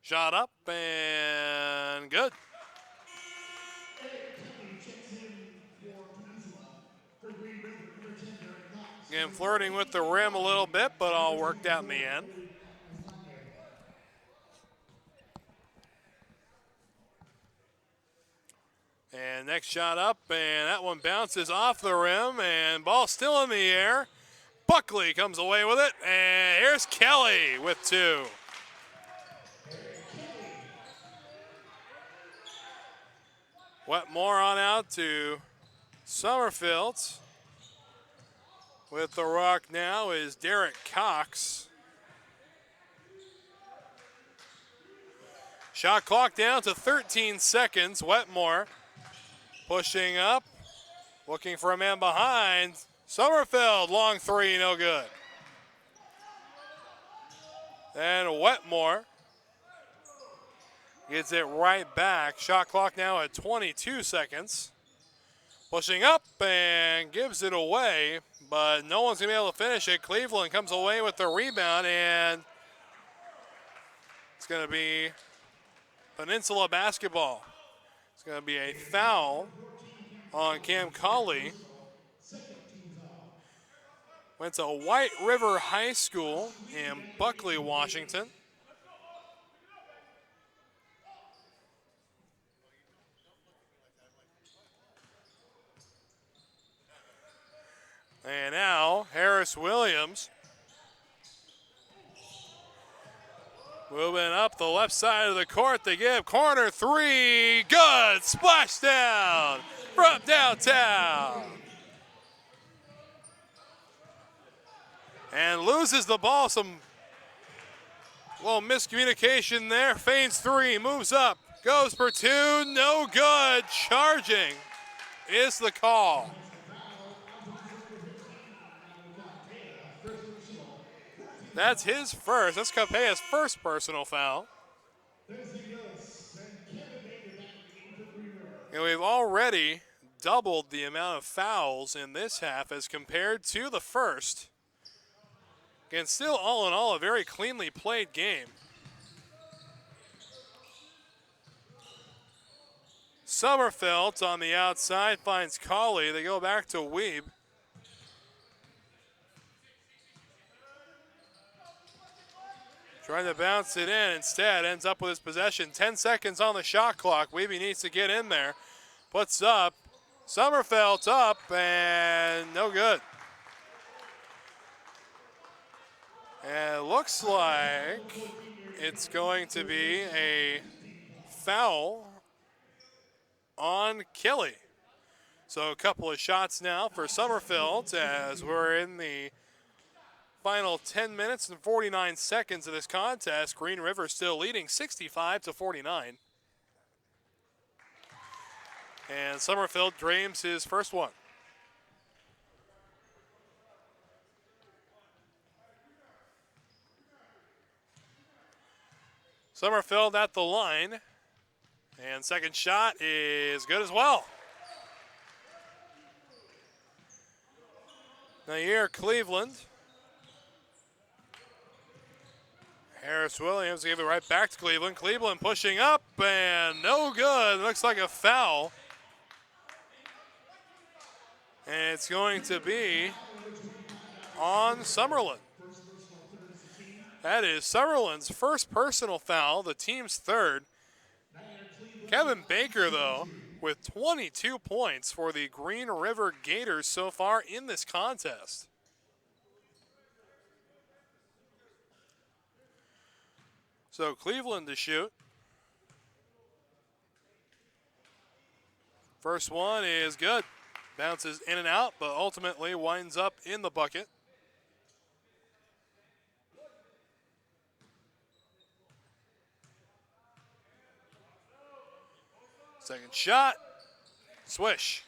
Shot up and good. Again, flirting with the rim a little bit, but all worked out in the end. And next shot up, and that one bounces off the rim, and ball still in the air. Buckley comes away with it, and here's Kelly with two. Wetmore on out to Summerfield. With the rock now is Derek Cox. Shot clock down to 13 seconds. Wetmore pushing up, looking for a man behind. Summerfield, long three, no good. And Wetmore gets it right back. Shot clock now at 22 seconds. Pushing up and gives it away, but no one's going to be able to finish it. Cleveland comes away with the rebound, and it's going to be Peninsula basketball. It's going to be a foul on Cam Colley. Went to White River High School in Buckley, Washington. And now Harris Williams moving up the left side of the court to give corner three. Good splashdown from downtown. And loses the ball. Some little miscommunication there. Feigns three, moves up, goes for two, no good. Charging is the call. That's his first. That's Capea's first personal foul. And we've already doubled the amount of fouls in this half as compared to the first. Again, still all in all a very cleanly played game. Summerfelt on the outside finds Colley. They go back to Weeb. Trying to bounce it in, instead ends up with his possession. 10 seconds on the shot clock. Weeby needs to get in there. Puts up. Summerfelt up, and no good. And it looks like it's going to be a foul on Kelly. So a couple of shots now for Summerfield as we're in the final 10 minutes and 49 seconds of this contest. Green River still leading 65-49. And Summerfield dreams his first one. Summerfield at the line. And second shot is good as well. Nair Cleveland. Harris Williams gave it right back to Cleveland. Cleveland pushing up and no good. Looks like a foul. And it's going to be on Summerlin. That is Summerlin's first personal foul, the team's third. Kevin Baker, though, with 22 points for the Green River Gators so far in this contest. So Cleveland to shoot. First one is good. Bounces in and out, but ultimately winds up in the bucket. Second shot, swish.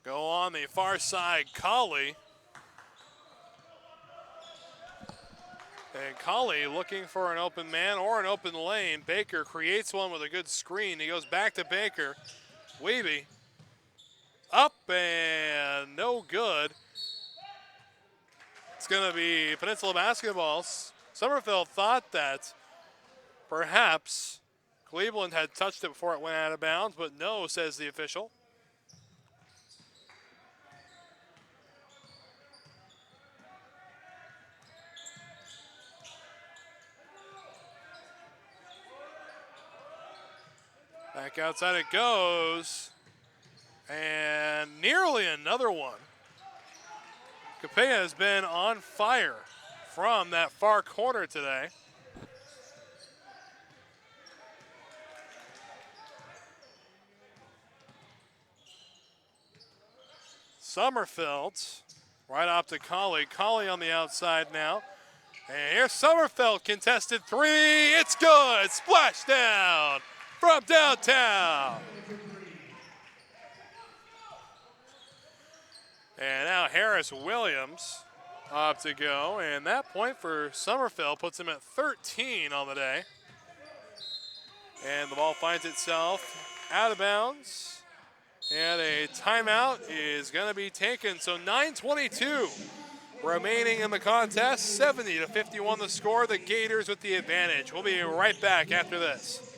Go on the far side, Colley. And Colley looking for an open man or an open lane. Baker creates one with a good screen. He goes back to Baker. Weeby. Up and no good. It's going to be Peninsula basketball. Summerfield thought that perhaps Cleveland had touched it before it went out of bounds, but no, says the official. Back outside it goes. And nearly another one. Capella has been on fire from that far corner today. Summerfield right off to Colley. Colley on the outside now. And here's Summerfield, contested three. It's good. Splash down from downtown. And now Harris Williams up to go. And that point for Summerfield puts him at 13 on the day. And the ball finds itself out of bounds. And a timeout is going to be taken. So 9:22 remaining in the contest. 70-51 the score. The Gators with the advantage. We'll be right back after this.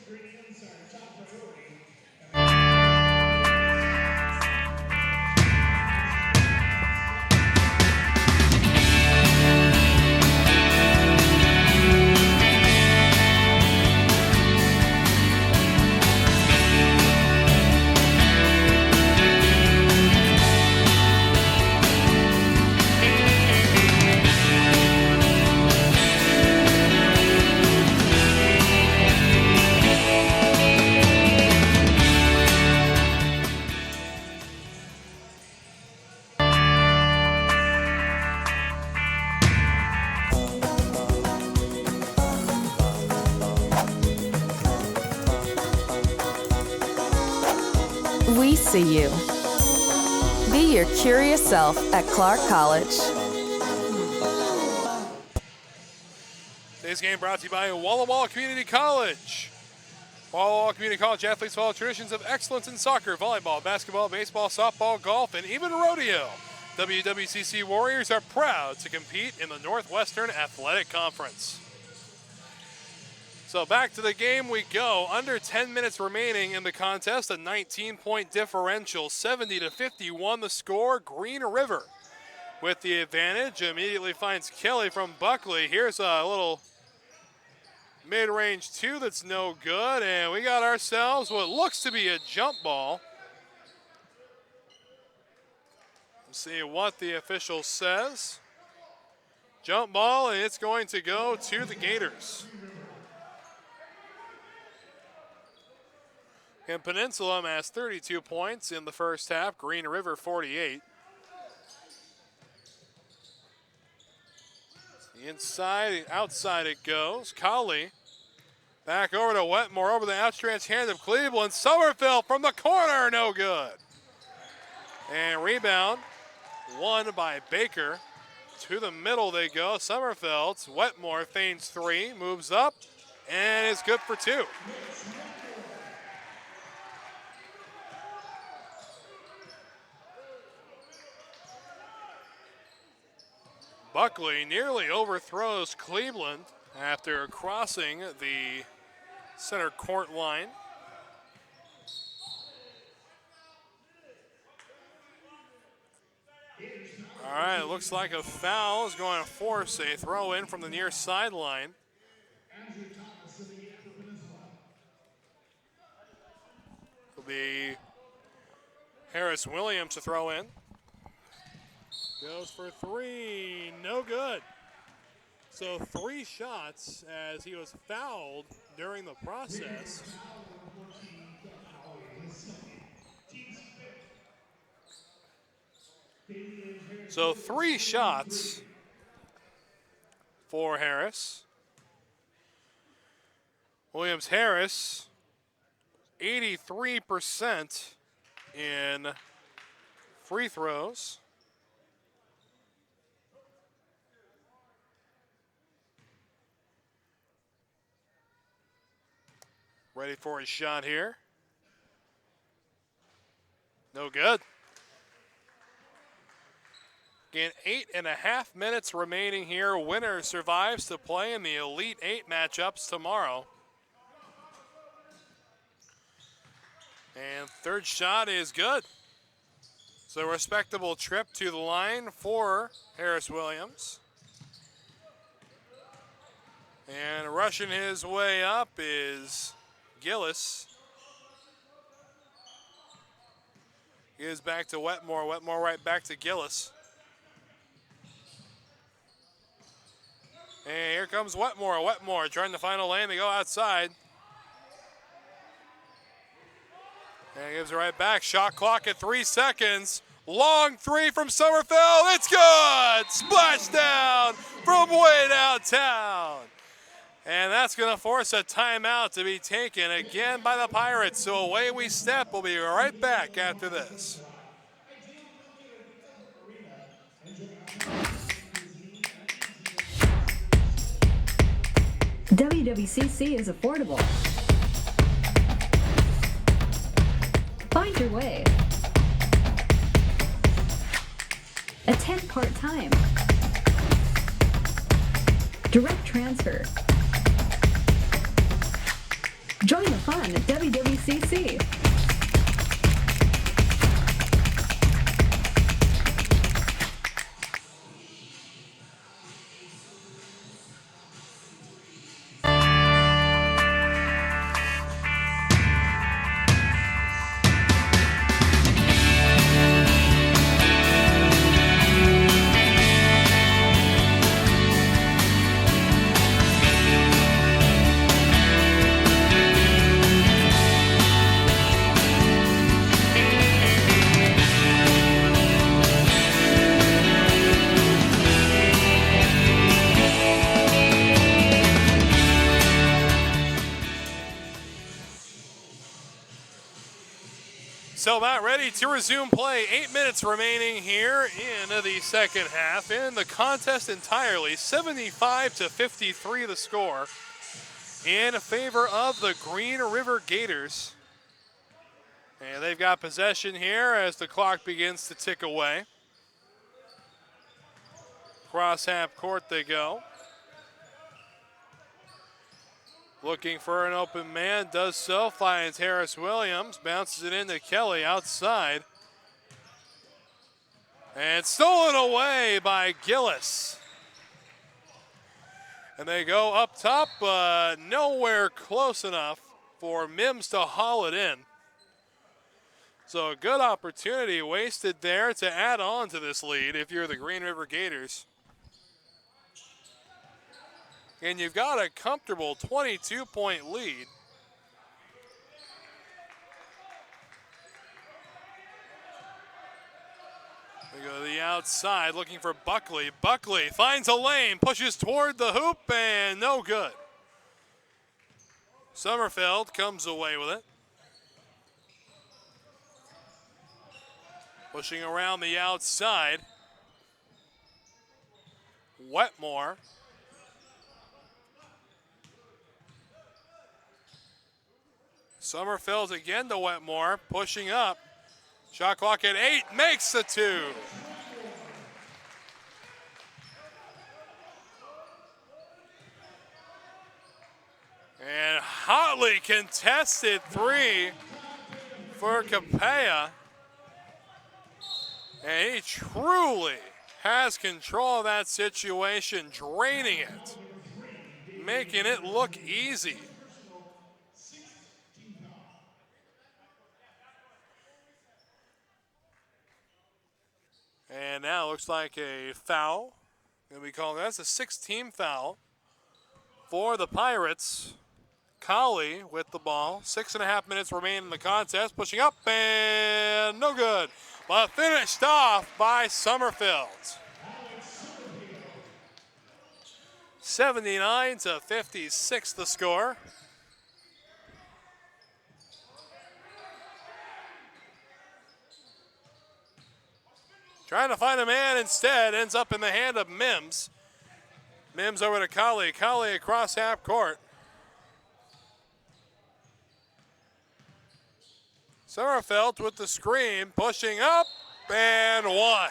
We see you. Be your curious self at Clark College. Today's game brought to you by Walla Walla Community College. Walla Walla Community College athletes follow traditions of excellence in soccer, volleyball, basketball, baseball, softball, golf, and even rodeo. WWCC Warriors are proud to compete in the Northwestern Athletic Conference. So back to the game we go. Under 10 minutes remaining in the contest, a 19-point differential, 70-51 the score. Green River with the advantage. Immediately finds Kelly from Buckley. Here's a little mid-range two that's no good, and we got ourselves what looks to be a jump ball. Let's see what the official says. Jump ball, and it's going to go to the Gators. And Peninsula has 32 points in the first half. Green River 48. Inside, outside it goes. Colley back over to Wetmore, over the outstretched hands of Cleveland. Summerfield from the corner, no good. And rebound, won by Baker. To the middle they go. Summerfield, Wetmore feigns three, moves up, and is good for two. Buckley nearly overthrows Cleveland after crossing the center court line. All right, it looks like a foul is going to force a throw in from the near sideline. It'll be Harris Williams to throw in. Goes for three, no good. So 3 shots as he was fouled during the process. So 3 shots for Harris. Williams-Harris, 83% in free throws. Ready for his shot here. No good. Again, 8.5 minutes remaining here. Winner survives to play in the Elite 8 matchups tomorrow. And third shot is good. So respectable trip to the line for Harris Williams. And rushing his way up is Gillis. Gives back to Wetmore. Wetmore right back to Gillis. And here comes Wetmore. Wetmore trying to find a lane. They go outside. And gives it right back. Shot clock at 3 seconds. Long three from Summerfield. It's good. Splash down from way downtown. And that's going to force a timeout to be taken again by the Pirates. So away we step. We'll be right back after this. WWCC is affordable. Find your way. Attend part-time. Direct transfer. Join the fun at WWCC. So about ready to resume play. 8 minutes remaining here in the second half. In the contest entirely, 75-53 the score in favor of the Green River Gators. And they've got possession here as the clock begins to tick away. Cross half court they go. Looking for an open man, does so, finds Harris Williams, bounces it into Kelly outside. And stolen away by Gillis. And they go up top, nowhere close enough for Mims to haul it in. So a good opportunity wasted there to add on to this lead if you're the Green River Gators. and you've got a comfortable 22-point lead. We go to the outside looking for Buckley. Buckley finds a lane, pushes toward the hoop, and no good. Sommerfeld comes away with it. Pushing around the outside. Wetmore. Sommerfeld again to Wetmore, pushing up. Shot clock at 8, makes the 2. And hotly contested 3 for Capella. And he truly has control of that situation, draining it, making it look easy. And now it looks like a foul. And we call that's a 6-team foul for the Pirates. Colley with the ball. 6.5 minutes remain in the contest. Pushing up and no good. But finished off by Sommerfeld. 79-56 the score. Trying to find a man instead, ends up in the hand of Mims. Mims over to Colley. Colley across half court. Sommerfeld with the screen, pushing up, and 1.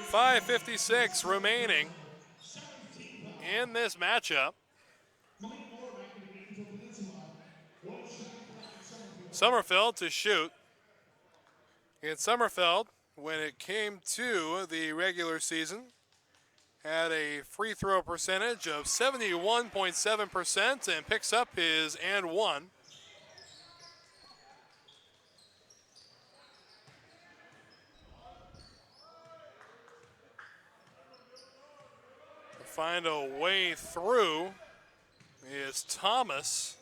.556 remaining in this matchup. Sommerfeld to shoot. And Sommerfeld, when it came to the regular season, had a free throw percentage of 71.7% and picks up his and 1. To find a way through is Thomas.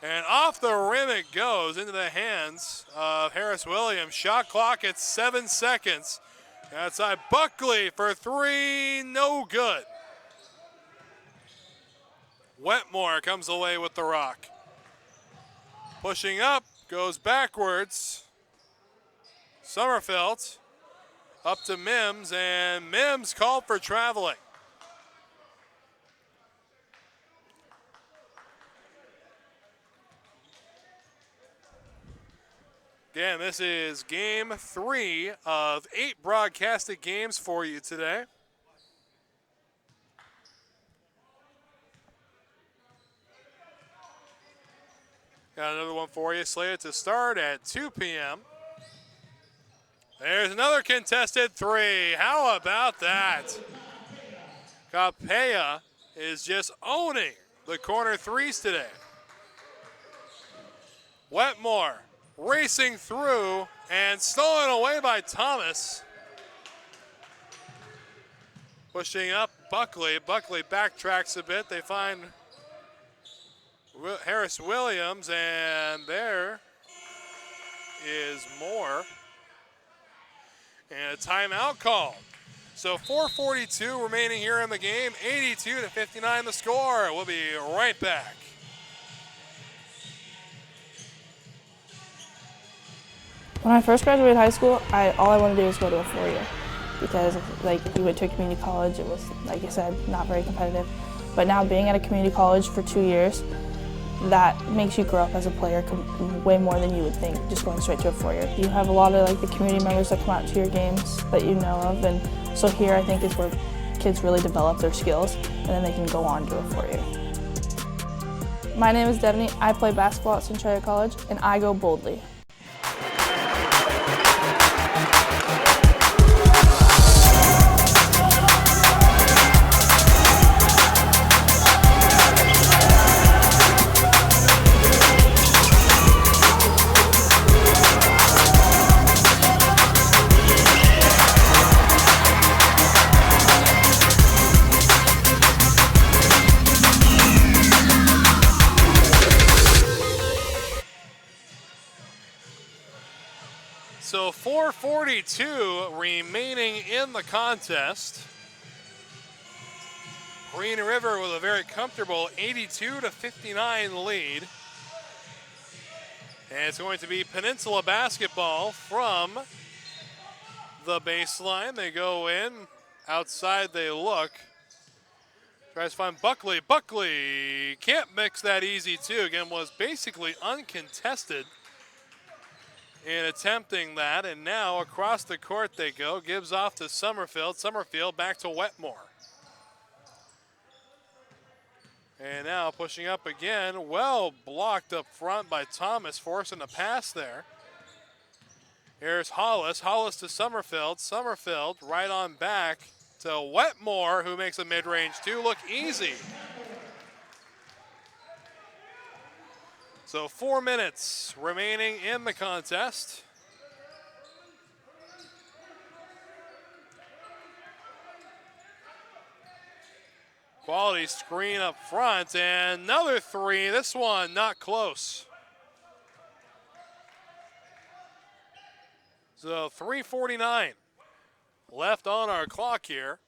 And off the rim it goes into the hands of Harris Williams. Shot clock at 7 seconds. Outside Buckley for 3, no good. Wetmore comes away with the rock. Pushing up, goes backwards. Sommerfeld up to Mims, and Mims called for traveling. Again, this is game 3 of 8 broadcasted games for you today. Got another one for you, slated to start at 2 p.m. There's another contested 3. How about that? Capella is just owning the corner threes today. Wetmore racing through and stolen away by Thomas. Pushing up Buckley. Buckley backtracks a bit. They find Harris Williams, and there is more. And a timeout call. So 4:42 remaining here in the game. 82-59 the score. We'll be right back. When I first graduated high school, all I wanted to do was go to a 4-year because if you went to a community college, it was, like I said, not very competitive. But now being at a community college for 2 years, that makes you grow up as a player way more than you would think just going straight to a 4-year. You have a lot of the community members that come out to your games that you know of, and so here I think is where kids really develop their skills and then they can go on to a 4-year. My name is Devaney. I play basketball at Centralia College, and I go boldly. So 4:42 remaining in the contest. Green River with a very comfortable 82-59 lead. And it's going to be Peninsula basketball from the baseline. They go in, outside they look. Tries to find Buckley. Buckley can't mix that easy too. Again, was basically uncontested in attempting that. And now across the court they go. Gives off to Summerfield. Summerfield back to Wetmore. And now pushing up again. Well blocked up front by Thomas, forcing a pass there. Here's Hollis. Hollis to Summerfield. Summerfield right on back to Wetmore, who makes a mid-range two look easy. So 4 minutes remaining in the contest. Quality screen up front, and another three. This one not close. So 3:49 left on our clock here.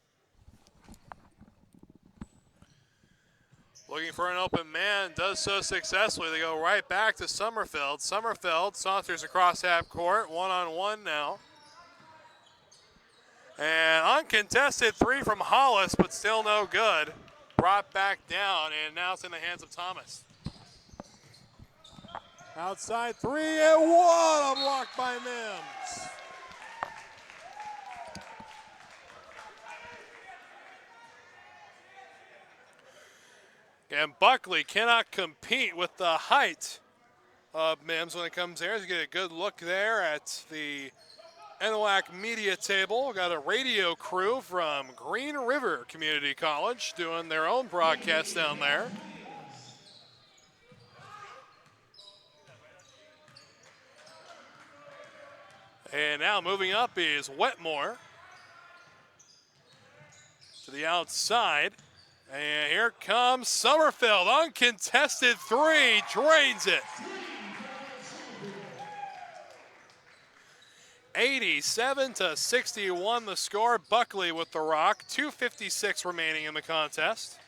Looking for an open man, does so successfully. They go right back to Summerfield. Summerfield saunters across half court, one-on-one now. And uncontested three from Hollis, but still no good. Brought back down, and now it's in the hands of Thomas. Outside three, and what a block by Mims. And Buckley cannot compete with the height of Mims when it comes there. You get a good look there at the NWAC media table. Got a radio crew from Green River Community College doing their own broadcast down there. And now moving up is Wetmore to the outside. And here comes Summerfield. Uncontested three, drains it. 87-61 the score. Buckley with the rock. 2:56 remaining in the contest.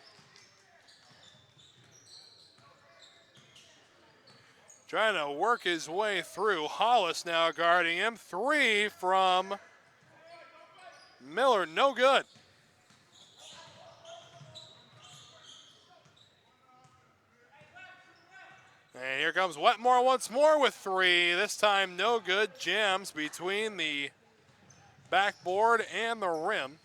Trying to work his way through. Hollis now guarding him. Three from Miller, no good. And here comes Wetmore once more with three. This time no good. Jams between the backboard and the rim.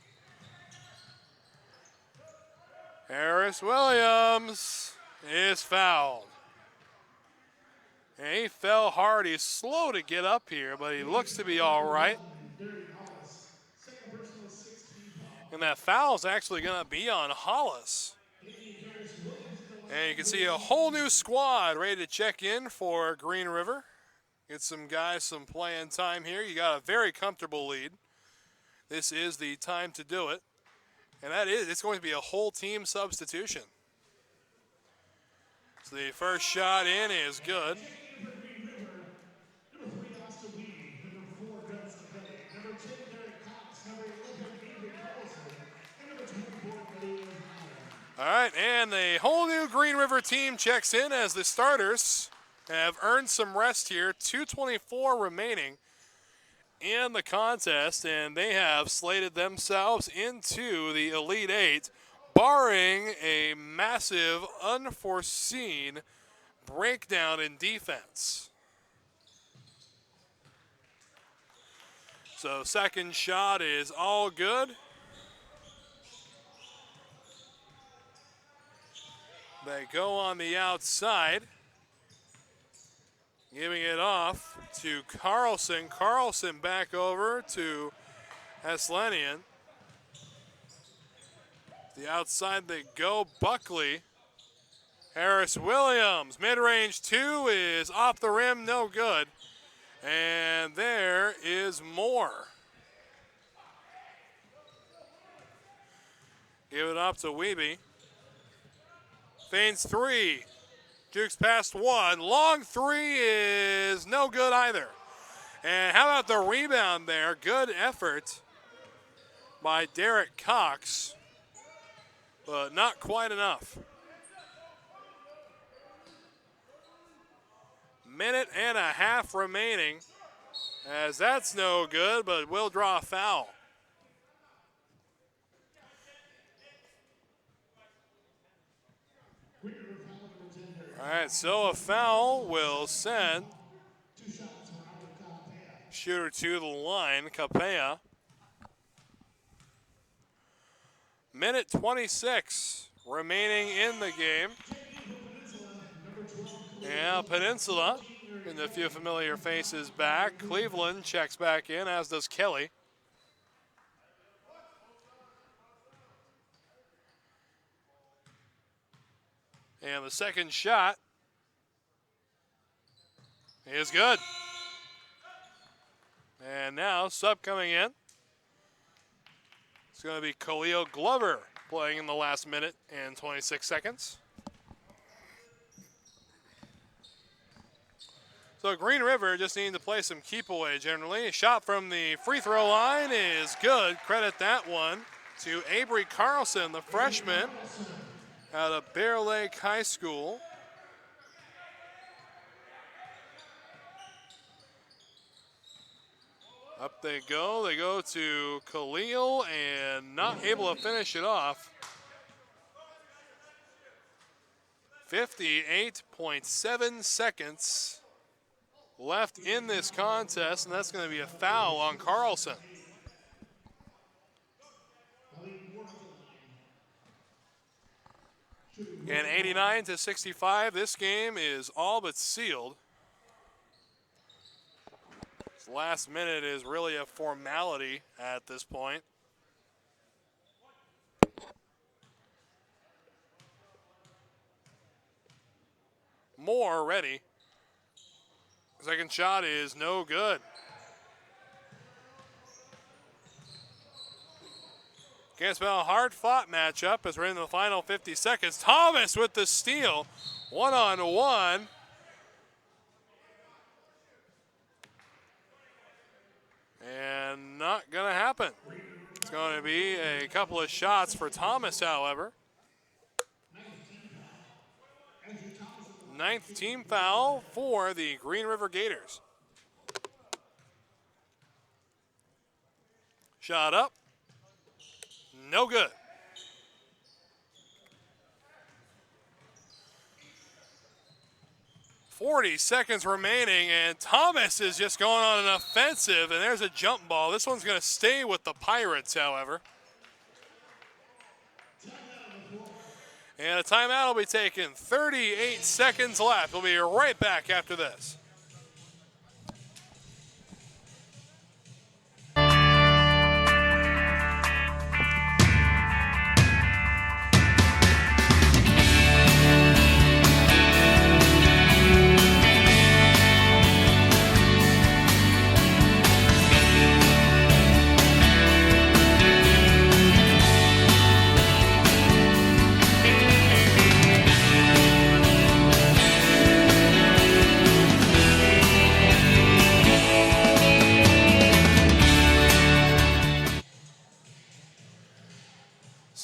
Harris Williams is fouled. And he fell hard. He's slow to get up here, but he looks to be all right. And that foul is actually going to be on Hollis. And you can see a whole new squad ready to check in for Green River. Get some guys some playing time here. You got a very comfortable lead. This is the time to do it. And it's going to be a whole team substitution. So the first shot in is good. All right, and the whole new Green River team checks in as the starters have earned some rest here. 2:24 remaining in the contest, and they have slated themselves into the Elite Eight, barring a massive, unforeseen breakdown in defense. So second shot is all good. They go on the outside, giving it off to Carlson. Carlson back over to Heslenian. The outside they go. Buckley. Harris Williams. Mid-range two is off the rim, no good. And there is Moore. Give it up to Wiebe. Feigns three. Jukes past one. Long three is no good either. And how about the rebound there? Good effort by Derek Cox, but not quite enough. Minute and a half remaining, as that's no good, but will draw a foul. All right, so a foul will send shooter to the line, Capella. Minute 26 remaining in the game. And Peninsula, and a few familiar faces back. Cleveland checks back in, as does Kelly. And the second shot is good. And now, sub coming in. It's going to be Khalil Glover playing in the last minute and 26 seconds. So Green River just needing to play some keep away generally. A shot from the free throw line is good. Credit that one to Avery Carlson, the freshman out of Bear Lake High School. Up they go. They go to Khalil and not able to finish it off. 58.7 seconds left in this contest, and that's going to be a foul on Carlson. And 89-65, this game is all but sealed. This last minute is really a formality at this point. Moore ready. Second shot is no good. Against a hard-fought matchup as we're in the final 50 seconds. Thomas with the steal, one-on-one. And not gonna happen. It's going to be a couple of shots for Thomas, however. Ninth team foul for the Green River Gators. Shot up. No good. 40 seconds remaining, and Thomas is just going on an offensive, and there's a jump ball. This one's going to stay with the Pirates, however. And a timeout will be taken. 38 seconds left. We'll be right back after this.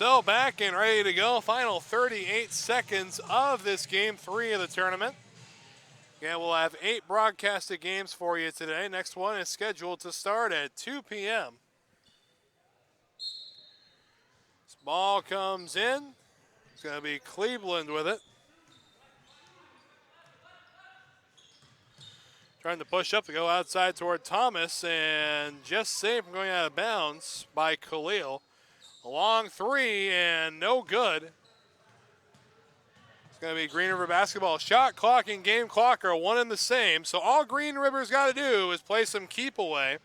So back and ready to go. Final 38 seconds of this game 3 of the tournament. Again, we'll have 8 broadcasted games for you today. Next one is scheduled to start at 2 p.m. This ball comes in. It's going to be Cleveland with it. Trying to push up to go outside toward Thomas, and just saved from going out of bounds by Khalil. A long three and no good. It's going to be Green River basketball. Shot clock and game clock are one and the same. So all Green River's got to do is play some keep away.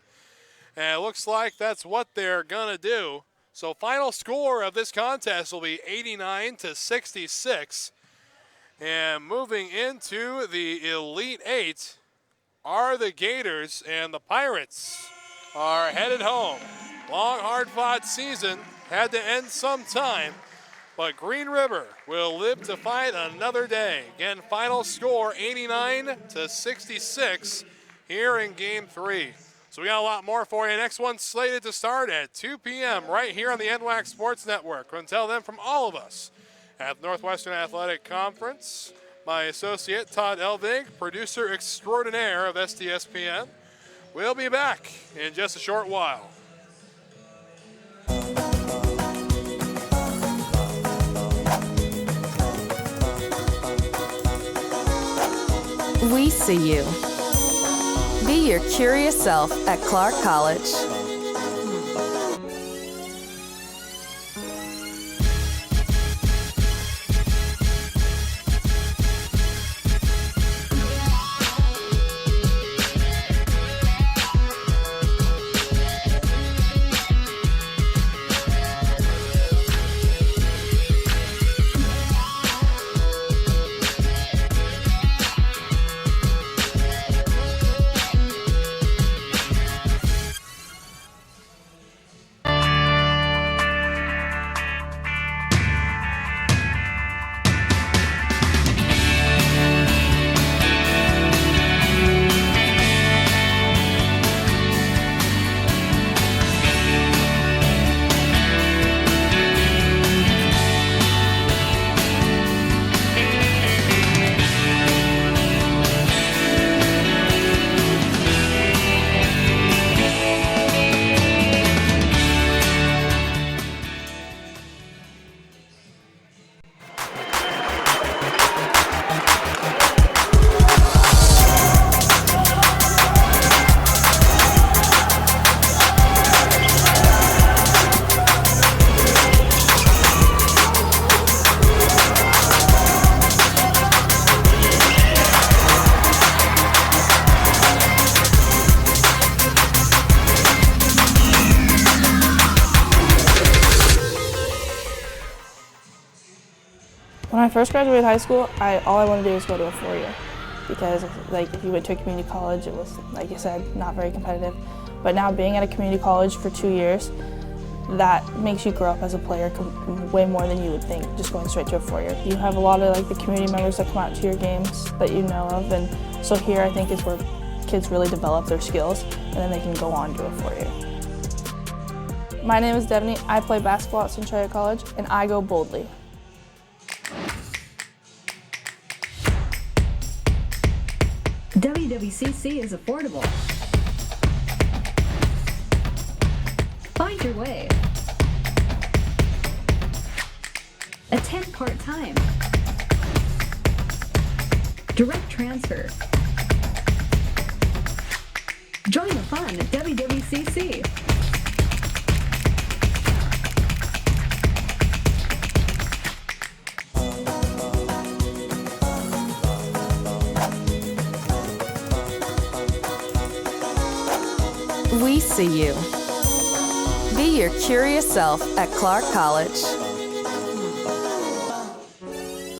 And it looks like that's what they're going to do. So final score of this contest will be 89-66. And moving into the Elite Eight are the Gators, and the Pirates are headed home. Long, hard-fought season. Had to end sometime, but Green River will live to fight another day. Again, final score 89-66. here in Game 3. So we got a lot more for you. Next one's slated to start at 2 p.m. right here on the NWAC Sports Network. Until then, from all of us at Northwestern Athletic Conference, my associate Todd Elvig, producer extraordinaire of STSPN, we'll be back in just a short while. We see you. Be your curious self at Clark College. When I first graduated high school, all I wanted to do was go to a 4-year because if you went to a community college, it was, like you said, not very competitive. But now being at a community college for 2 years, that makes you grow up as a player way more than you would think just going straight to a 4-year. You have a lot of the community members that come out to your games that you know of, and so here I think is where kids really develop their skills and then they can go on to a 4-year. My name is Devaney. I play basketball at Centralia College and I go boldly. WWCC is affordable. Find your way. Attend part-time. Direct transfer. Join the fun at WWCC. We see you. Be your curious self at Clark College.